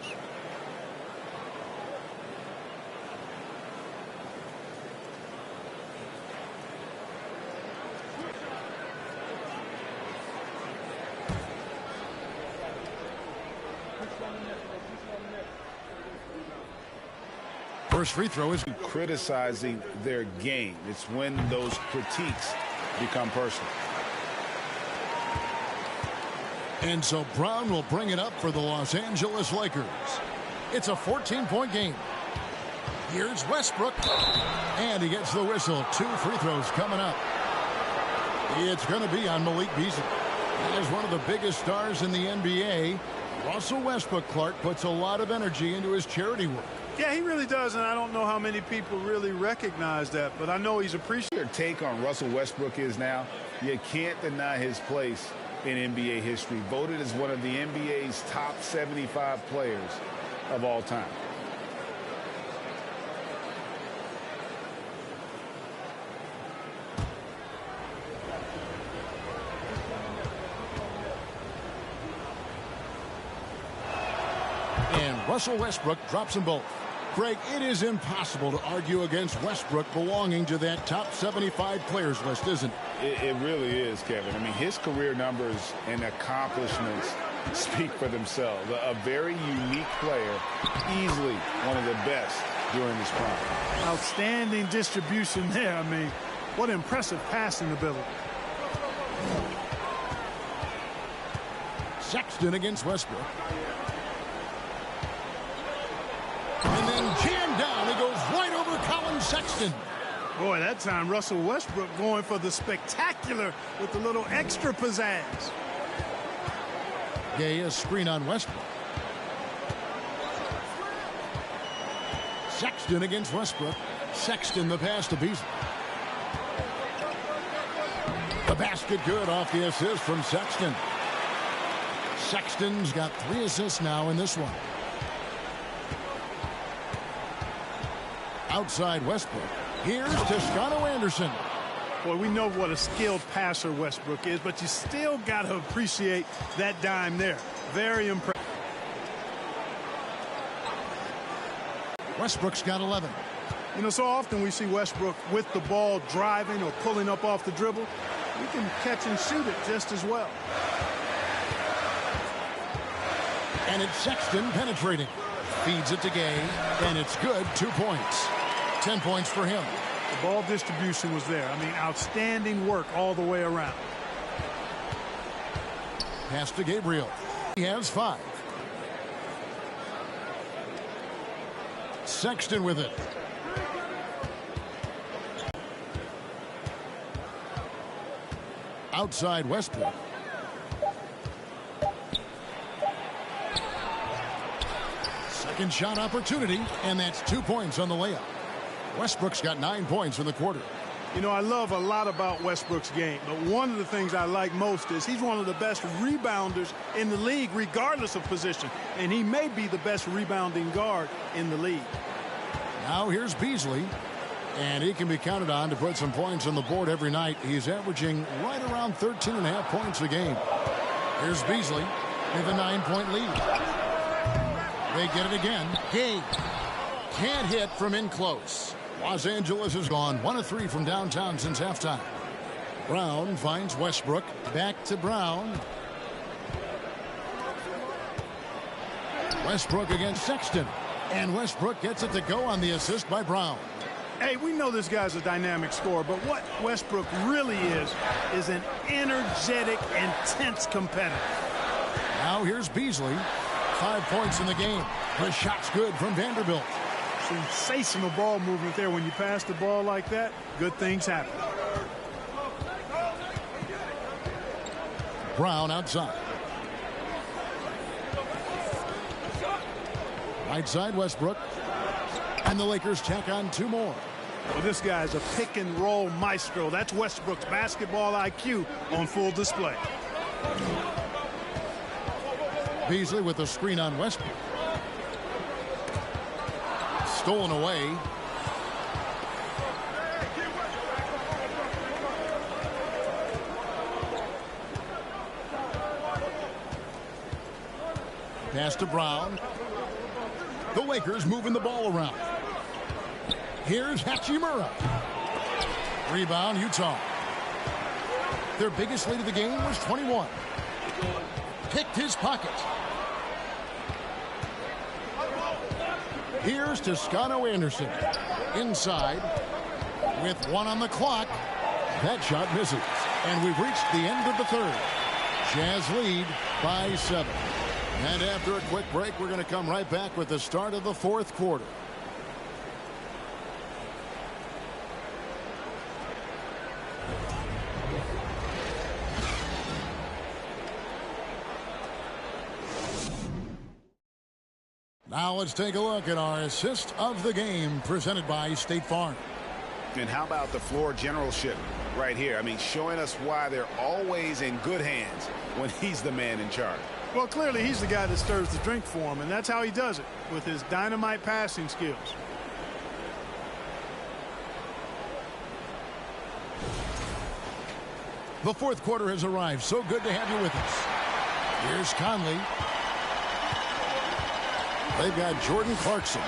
First free throw is criticizing their game. It's when those critiques become personal. And so Brown will bring it up for the Los Angeles Lakers. It's a 14-point game. Here's Westbrook. And he gets the whistle. 2 free throws coming up. It's going to be on Malik Beasley. He is one of the biggest stars in the NBA. Russell Westbrook, Clark, puts a lot of energy into his charity work. Yeah, he really does, and I don't know how many people really recognize that, but I know he's appreciated. Your take on Russell Westbrook is now, you can't deny his place in NBA history. Voted as one of the NBA's top 75 players of all time. And Russell Westbrook drops them both. Greg, it is impossible to argue against Westbrook belonging to that top 75 players list, isn't it? It really is, Kevin. I mean, his career numbers and accomplishments speak for themselves. A very unique player, easily one of the best during his prime. Outstanding distribution there. I mean, what impressive passing ability. Sexton against Westbrook. And then jammed down. He goes right over Colin Sexton. Boy, that time Russell Westbrook going for the spectacular with a little extra pizzazz. Gay, a screen on Westbrook. Sexton against Westbrook. Sexton the pass to Beasley. The basket good off the assist from Sexton. Sexton's got 3 assists now in this one. Outside Westbrook. Here's Toscano Anderson. Boy, we know what a skilled passer Westbrook is, but you still got to appreciate that dime there. Very impressive. Westbrook's got 11. You know, so often we see Westbrook with the ball driving or pulling up off the dribble. He can catch and shoot it just as well. And it's Sexton penetrating. Feeds it to Gay, and it's good. 2 points. 10 points for him. The ball distribution was there. I mean, outstanding work all the way around. Pass to Gabriel. He has 5. Sexton with it. Outside Westbrook. Second shot opportunity, and that's 2 points on the layup. Westbrook's got 9 points in the quarter. You know, I love a lot about Westbrook's game, but one of the things I like most is he's one of the best rebounders in the league, regardless of position. And he may be the best rebounding guard in the league. Now here's Beasley, and he can be counted on to put some points on the board every night. He's averaging right around 13.5 points a game. Here's Beasley with a 9-point lead. They get it again. Game. Can't hit from in close. Los Angeles has gone 1 of 3 from downtown since halftime. Brown finds Westbrook. Back to Brown. Westbrook against Sexton. And Westbrook gets it to go on the assist by Brown. Hey, we know this guy's a dynamic scorer, but what Westbrook really is an energetic, intense competitor. Now here's Beasley. 5 points in the game. The shot's good from Vanderbilt. Sensational ball movement there. When you pass the ball like that, good things happen. Brown outside. Right side Westbrook. And the Lakers tack on 2 more. Well, this guy's a pick and roll maestro. That's Westbrook's basketball IQ on full display. Beasley with a screen on Westbrook. Stolen away. Pass to Brown. The Lakers moving the ball around. Here's Hachimura. Rebound, Utah. Their biggest lead of the game was 21. Picked his pocket. Here's Toscano Anderson. Inside. With 1 on the clock. That shot misses. And we've reached the end of the third. Jazz lead by 7. And after a quick break, we're going to come right back with the start of the fourth quarter. Now let's take a look at our assist of the game presented by State Farm. And how about the floor generalship right here? I mean, showing us why they're always in good hands when he's the man in charge. Well, clearly he's the guy that stirs the drink for him, and that's how he does it, with his dynamite passing skills. The fourth quarter has arrived. So good to have you with us. Here's Conley. They've got Jordan Clarkson.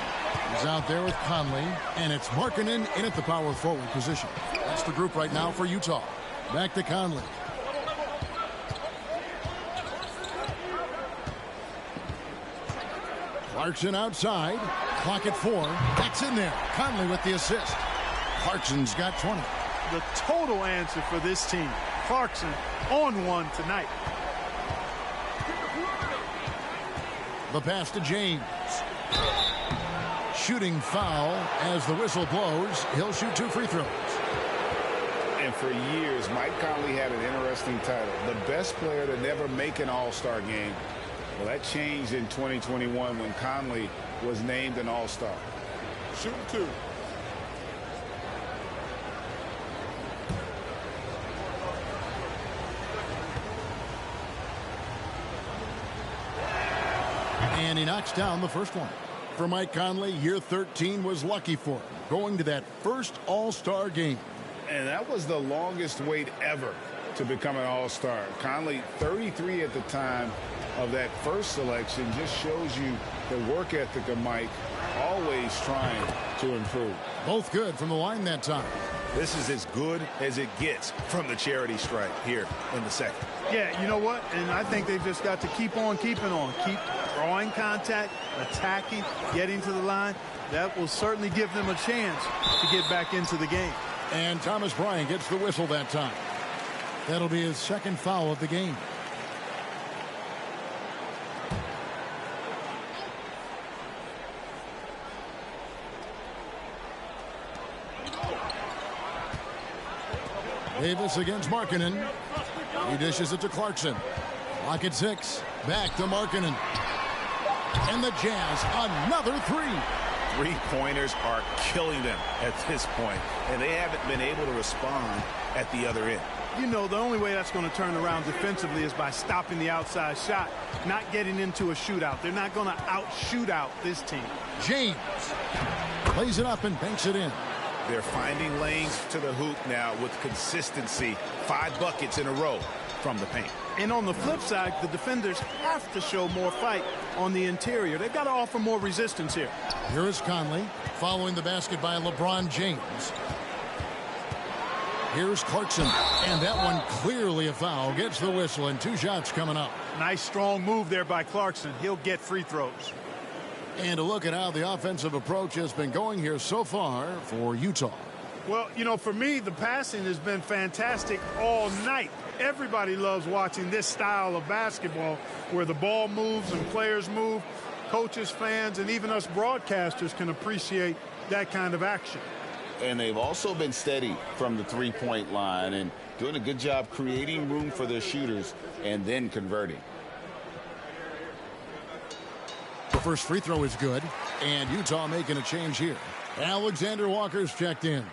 He's out there with Conley, and it's Markkanen in at the power forward position. That's the group right now for Utah. Back to Conley. Clarkson outside. Clock at 4. That's in there. Conley with the assist. Clarkson's got 20. The total answer for this team. Clarkson on 1 tonight. The pass to James. Shooting foul as the whistle blows. He'll shoot 2 free throws. And for years, Mike Conley had an interesting title. The best player to never make an all-star game. Well, that changed in 2021 when Conley was named an all-star. Shooting 2. And he knocks down the first one. For Mike Conley, year 13 was lucky for him, going to that first all-star game. And that was the longest wait ever to become an all-star. Conley, 33 at the time of that first selection, just shows you the work ethic of Mike, always trying to improve. Both good from the line that time. This is as good as it gets from the charity stripe here in the second. Yeah, you know what? And I think they've just got to keep on keeping on. Keep drawing contact, attacking, getting to the line. That will certainly give them a chance to get back into the game. And Thomas Bryant gets the whistle that time. That'll be his second foul of the game. Davis against Markkanen. He dishes it to Clarkson. Clock at 6. Back to Markkanen. And the Jazz, another three. Three-pointers are killing them at this point, and they haven't been able to respond at the other end. You know, the only way that's going to turn around defensively is by stopping the outside shot, not getting into a shootout. They're not going to out-shoot out this team. James plays it up and banks it in. They're finding lanes to the hoop now with consistency. 5 buckets in a row from the paint. And on the flip side, the defenders have to show more fight on the interior. They've got to offer more resistance here. Here is Conley following the basket by LeBron James. Here's Clarkson, and that one clearly a foul. Gets the whistle, and 2 shots coming up. Nice, strong move there by Clarkson. He'll get free throws. And a look at how the offensive approach has been going here so far for Utah. Well, you know, for me, the passing has been fantastic all night. Everybody loves watching this style of basketball where the ball moves and players move. Coaches, fans, and even us broadcasters can appreciate that kind of action. And they've also been steady from the three-point line and doing a good job creating room for their shooters and then converting. The first free throw is good, and Utah making a change here. Alexander Walker's checked in.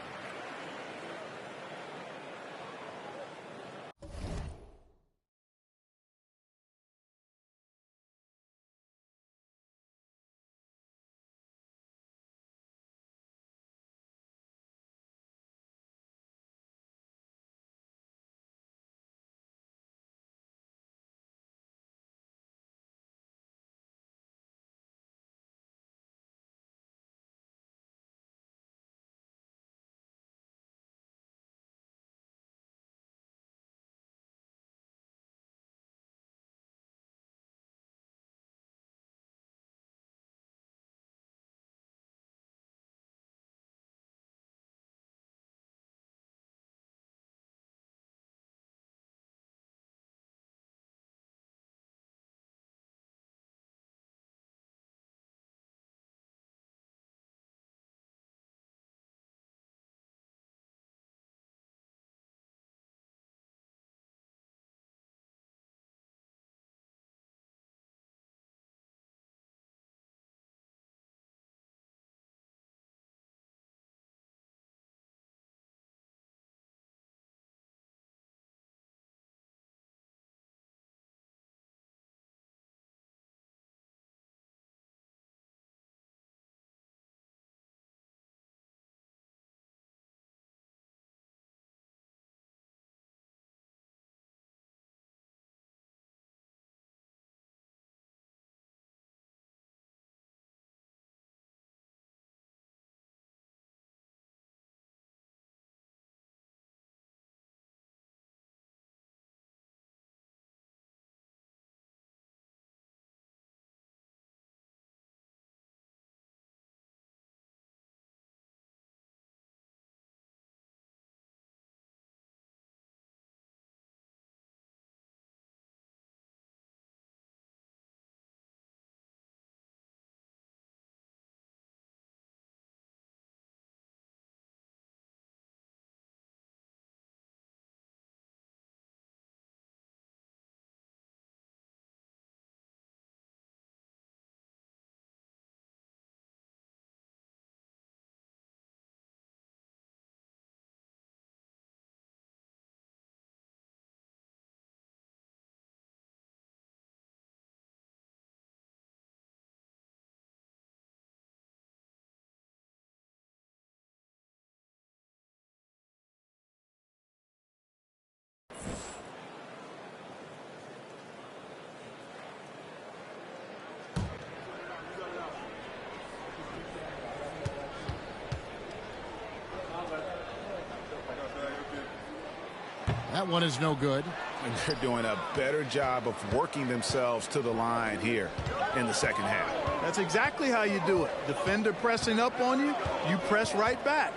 That one is no good. And they're doing a better job of working themselves to the line here in the second half. That's exactly how you do it. Defender pressing up on you, you press right back.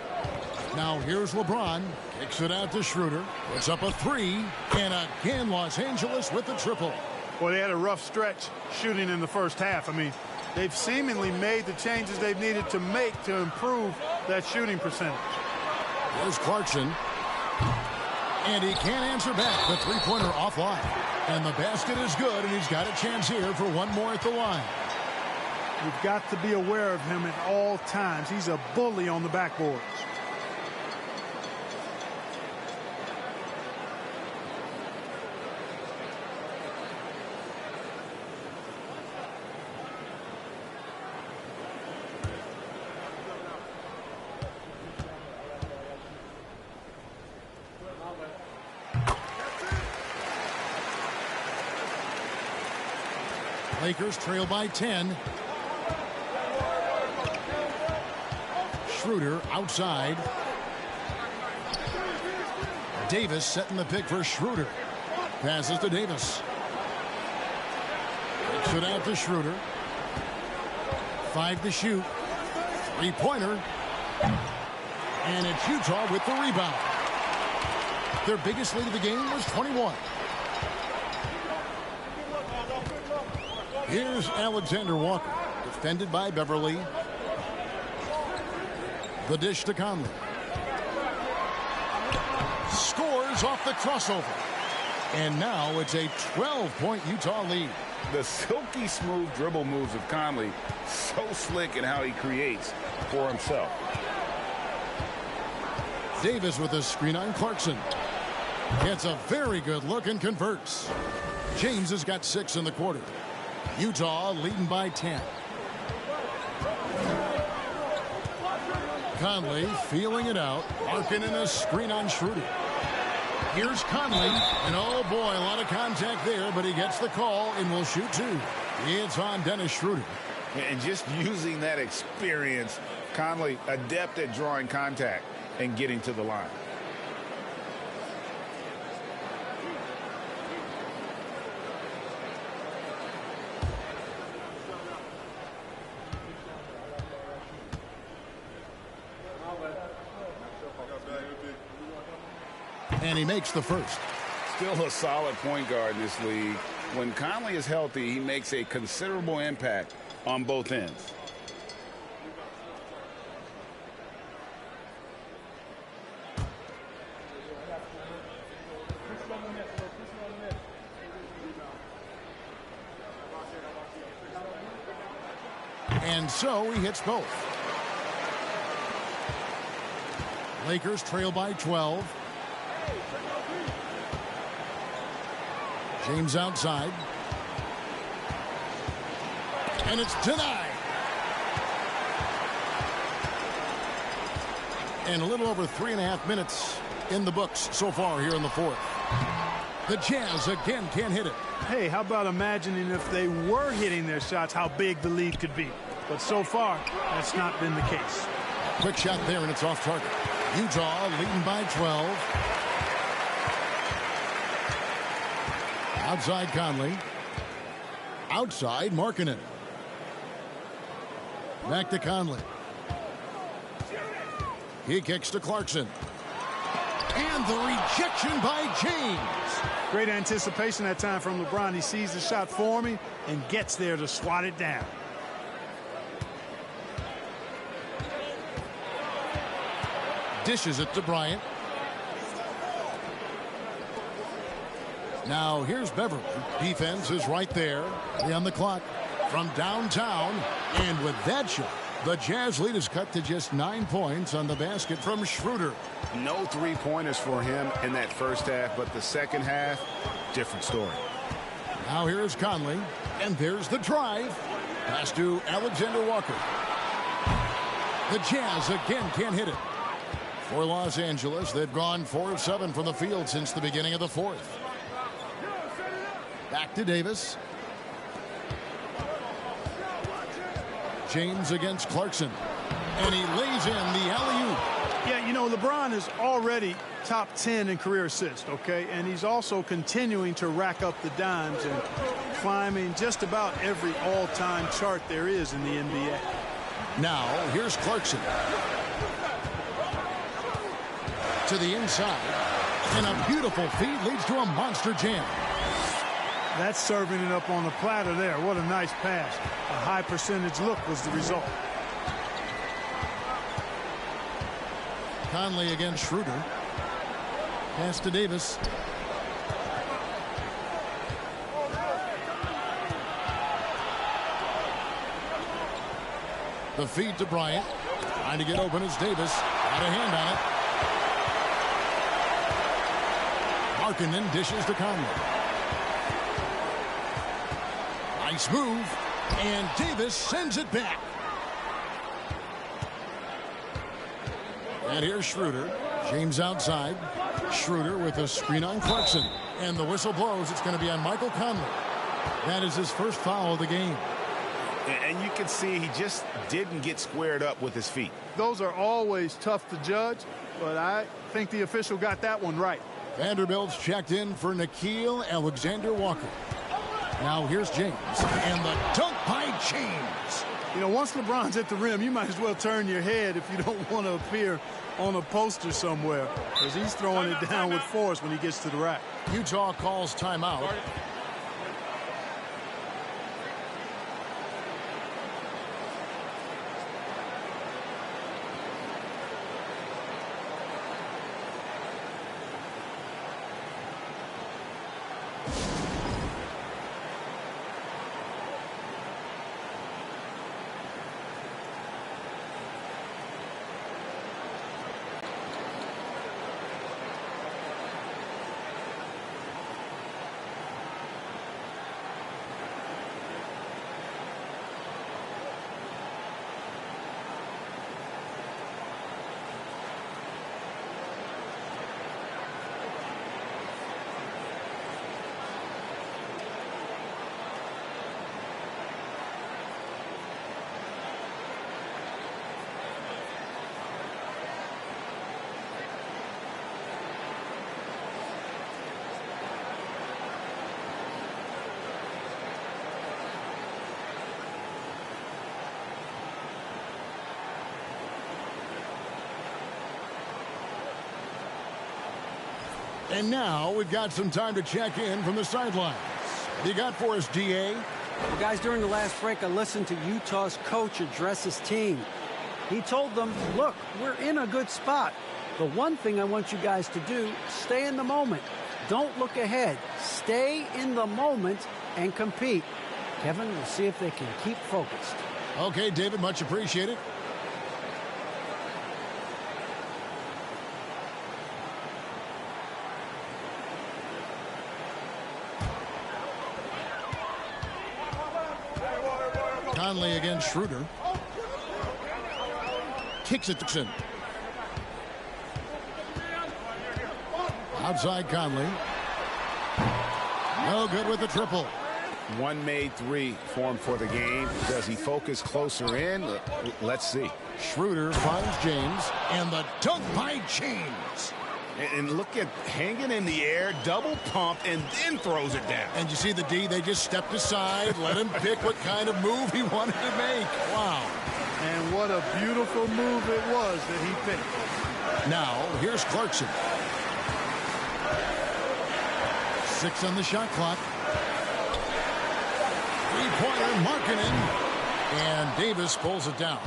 Now here's LeBron. Kicks it out to Schroeder. Puts up a three. And again, Los Angeles with the triple. Well, they had a rough stretch shooting in the first half. I mean, they've seemingly made the changes they've needed to make to improve that shooting percentage. There's Clarkson. And he can't answer back. The three-pointer offline. And the basket is good, and he's got a chance here for one more at the line. You've got to be aware of him at all times. He's a bully on the backboards. Lakers trail by 10. Schroeder outside. Davis setting the pick for Schroeder. Passes to Davis. Kicks it out to Schroeder. 5 to shoot. Three-pointer. And it's Utah with the rebound. Their biggest lead of the game was 21. Here's Alexander Walker, defended by Beverly. The dish to Conley. Scores off the crossover. And now it's a 12-point Utah lead. The silky smooth dribble moves of Conley, so slick in how he creates for himself. Davis with a screen on Clarkson. Gets a very good look and converts. James has got 6 in the quarter. Utah leading by 10. Conley feeling it out. Markkanen a screen on Schroeder. Here's Conley. And oh boy, a lot of contact there, but he gets the call and will shoot 2. It's on Dennis Schroeder. And just using that experience, Conley adept at drawing contact and getting to the line. And he makes the first. Still a solid point guard in this league. When Conley is healthy, he makes a considerable impact on both ends. And so he hits both. Lakers trail by 12. James outside. And it's denied. And a little over 3.5 minutes in the books so far here in the fourth. The Jazz again can't hit it. Hey, how about imagining if they were hitting their shots, how big the lead could be. But so far, that's not been the case. Quick shot there, and it's off target. Utah leading by 12. Outside Conley. Outside Markkanen. Back to Conley. He kicks to Clarkson. And the rejection by James. Great anticipation that time from LeBron. He sees the shot forming and gets there to swat it down. Dishes it to Bryant. Now here's Beverly. Defense is right there. 3 on the clock from downtown. And with that shot, the Jazz lead is cut to just 9 points on the basket from Schroeder. No three-pointers for him in that first half, but the second half, different story. Now here's Conley. And there's the drive. Pass to Alexander Walker. The Jazz again can't hit it. For Los Angeles, they've gone 4 of 7 from the field since the beginning of the fourth. Back to Davis. James against Clarkson. And he lays in the alley-oop. Yeah, you know, LeBron is already top 10 in career assists, okay? And he's also continuing to rack up the dimes and climbing just about every all-time chart there is in the NBA. Now, here's Clarkson. To the inside. And a beautiful feed leads to a monster jam. That's serving it up on the platter there. What a nice pass. A high percentage look was the result. Conley against Schroeder. Pass to Davis. The feed to Bryant. Trying to get open is Davis. Got a hand on it. Markkanen dishes to Conley. Nice move. And Davis sends it back. And here's Schroeder. James outside. Schroeder with a screen on Clarkson. And the whistle blows. It's going to be on Michael Conley. That is his first foul of the game. And you can see he just didn't get squared up with his feet. Those are always tough to judge, but I think the official got that one right. Vanderbilt's checked in for Nickeil Alexander-Walker. Now here's James. And the dunk by James. You know, once LeBron's at the rim, you might as well turn your head if you don't want to appear on a poster somewhere, because he's throwing it down with force when he gets to the rack. Utah calls timeout. And now we've got some time to check in from the sidelines. What do you got for us, DA? Well, guys, during the last break, I listened to Utah's coach address his team. He told them, look, we're in a good spot. The one thing I want you guys to do, stay in the moment. Don't look ahead. Stay in the moment and compete. Kevin, we'll see if they can keep focused. Okay, David, much appreciated. Conley against Schroeder. Kicks it to Dixon. Outside Conley. No good with the triple. One made three for him for the game. Does he focus closer in? Let's see. Schroeder finds James. And the dunk by James. And look at hanging in the air, double pump, and then throws it down. And you see the D, they just stepped aside, let him pick what kind of move he wanted to make. Wow. And what a beautiful move it was that he picked. Now, here's Clarkson. 6 on the shot clock. Three-pointer, Markkanen. And Davis pulls it down.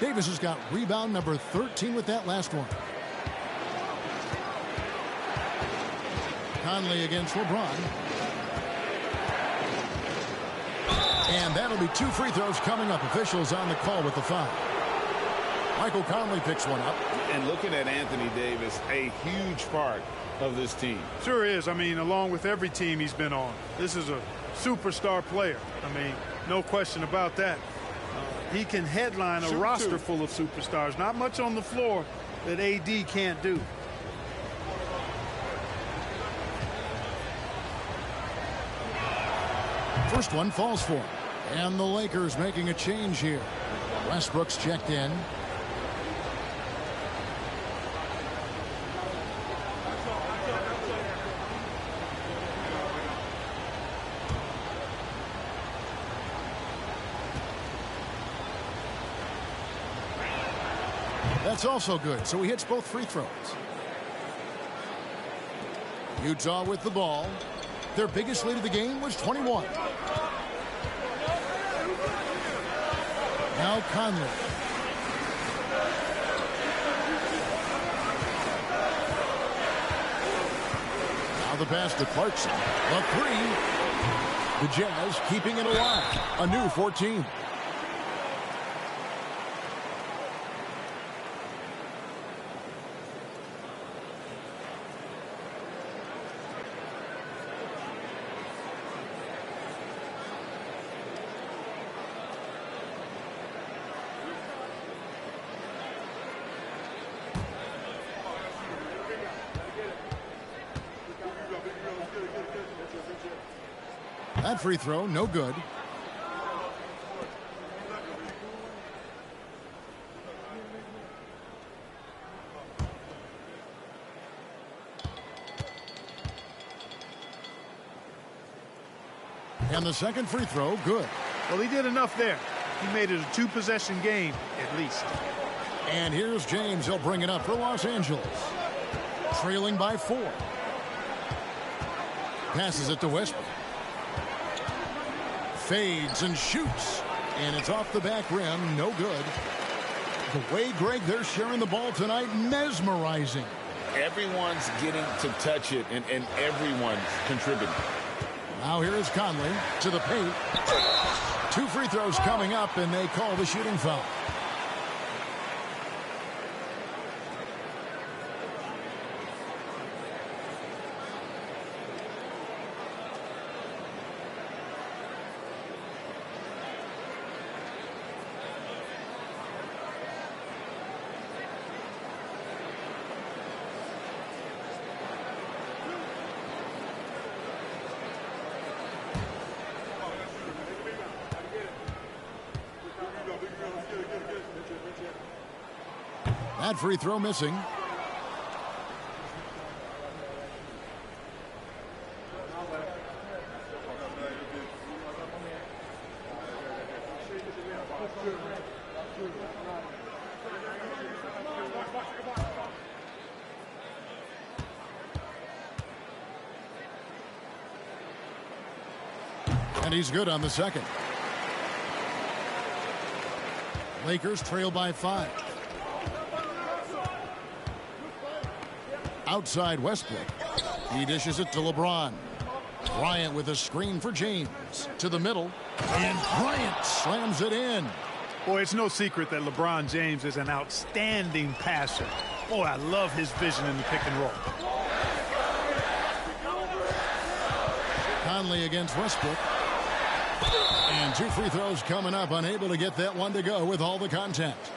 Davis has got rebound number 13 with that last one. Conley against LeBron. And that'll be 2 free throws coming up. Officials on the call with the foul. Michael Conley picks one up. And looking at Anthony Davis, a huge part of this team. Sure is. I mean, along with every team he's been on. This is a superstar player. I mean, no question about that. He can headline a roster full of superstars. Not much on the floor that AD can't do. First one falls for him. And the Lakers making a change here. Westbrook's checked in. That's also good. So he hits both free throws. Utah with the ball. Their biggest lead of the game was 21. Now Conley. Now the pass to Clarkson. A three. The Jazz keeping it alive. A new 14. That free throw, no good. And the second free throw, good. Well, he did enough there. He made it a two-possession game, at least. And here's James. He'll bring it up for Los Angeles. Trailing by 4. Passes it to Westbrook. Fades and shoots. And it's off the back rim. No good. The way, Greg, they're sharing the ball tonight, mesmerizing. Everyone's getting to touch it, and everyone's contributing. Now here is Conley to the paint. 2 free throws coming up, and they call the shooting foul. That free throw missing. And he's good on the second. Lakers trail by 5. Outside Westbrook. He dishes it to LeBron. Bryant with a screen for James. To the middle. And Bryant slams it in. Boy, it's no secret that LeBron James is an outstanding passer. Boy, I love his vision in the pick and roll. Conley against Westbrook. And 2 free throws coming up. Unable to get that one to go with all the contact.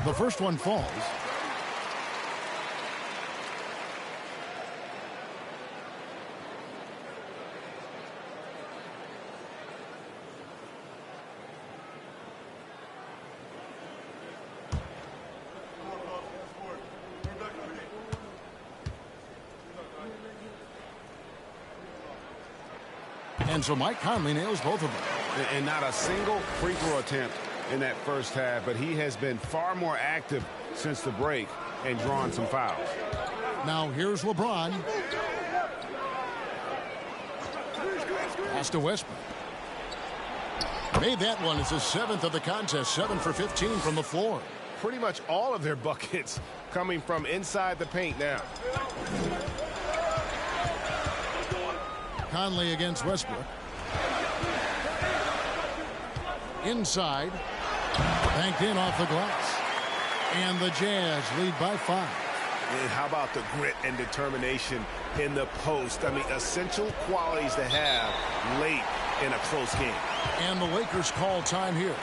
The first one falls. And so Mike Conley nails both of them. And not a single free throw attempt in that first half, but he has been far more active since the break and drawn some fouls. Now here's LeBron. Pass to Westbrook. Made that one. It's his 7th of the contest. 7 for 15 from the floor. Pretty much all of their buckets coming from inside the paint now. Conley against Westbrook. Inside. Banked in off the glass. And the Jazz lead by 5. And how about the grit and determination in the post? I mean, essential qualities to have late in a close game. And the Lakers call time here.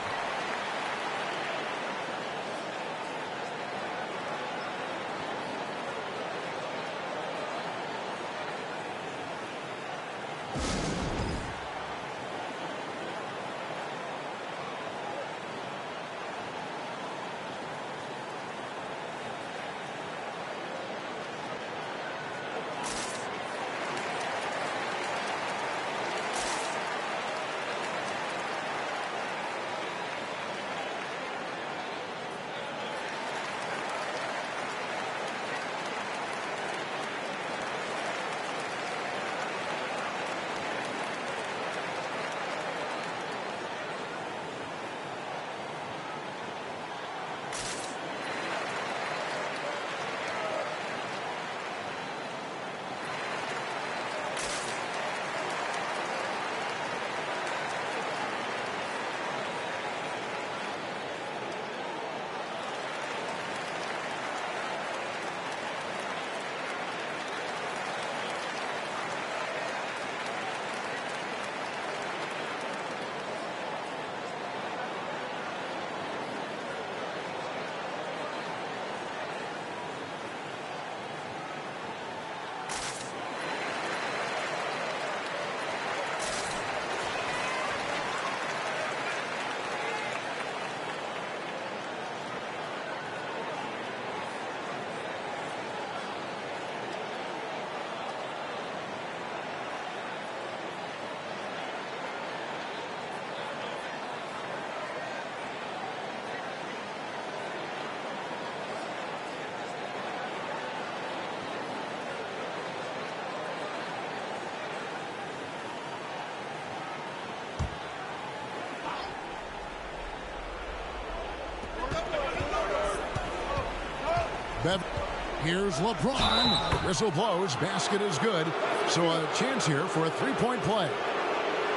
Here's LeBron. Whistle blows. Basket is good. So a chance here for a three-point play.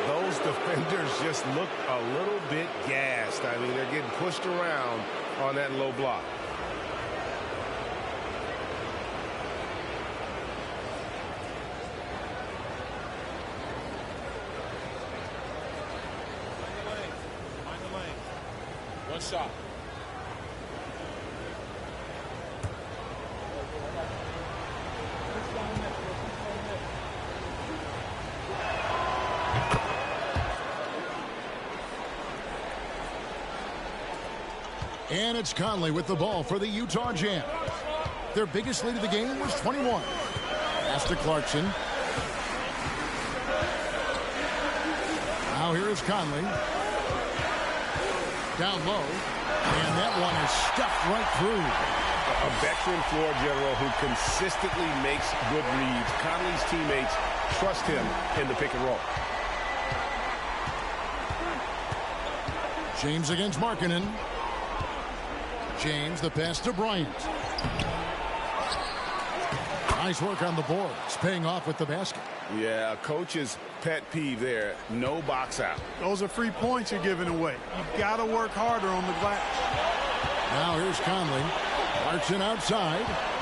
Those defenders just look a little bit gassed. I mean, they're getting pushed around on that low block. Find the lane. One shot. And it's Conley with the ball for the Utah Jazz. Their biggest lead of the game was 21. Pass to Clarkson. Now here is Conley. Down low. And that one is stuffed right through. A veteran floor general who consistently makes good reads. Conley's teammates trust him in the pick and roll. James against Markkanen. James, the pass to Bryant. Nice work on the boards, paying off with the basket. Yeah, coach's pet peeve there. No box out. Those are free points you're giving away. You've got to work harder on the glass. Now here's Conley. Clarkson outside.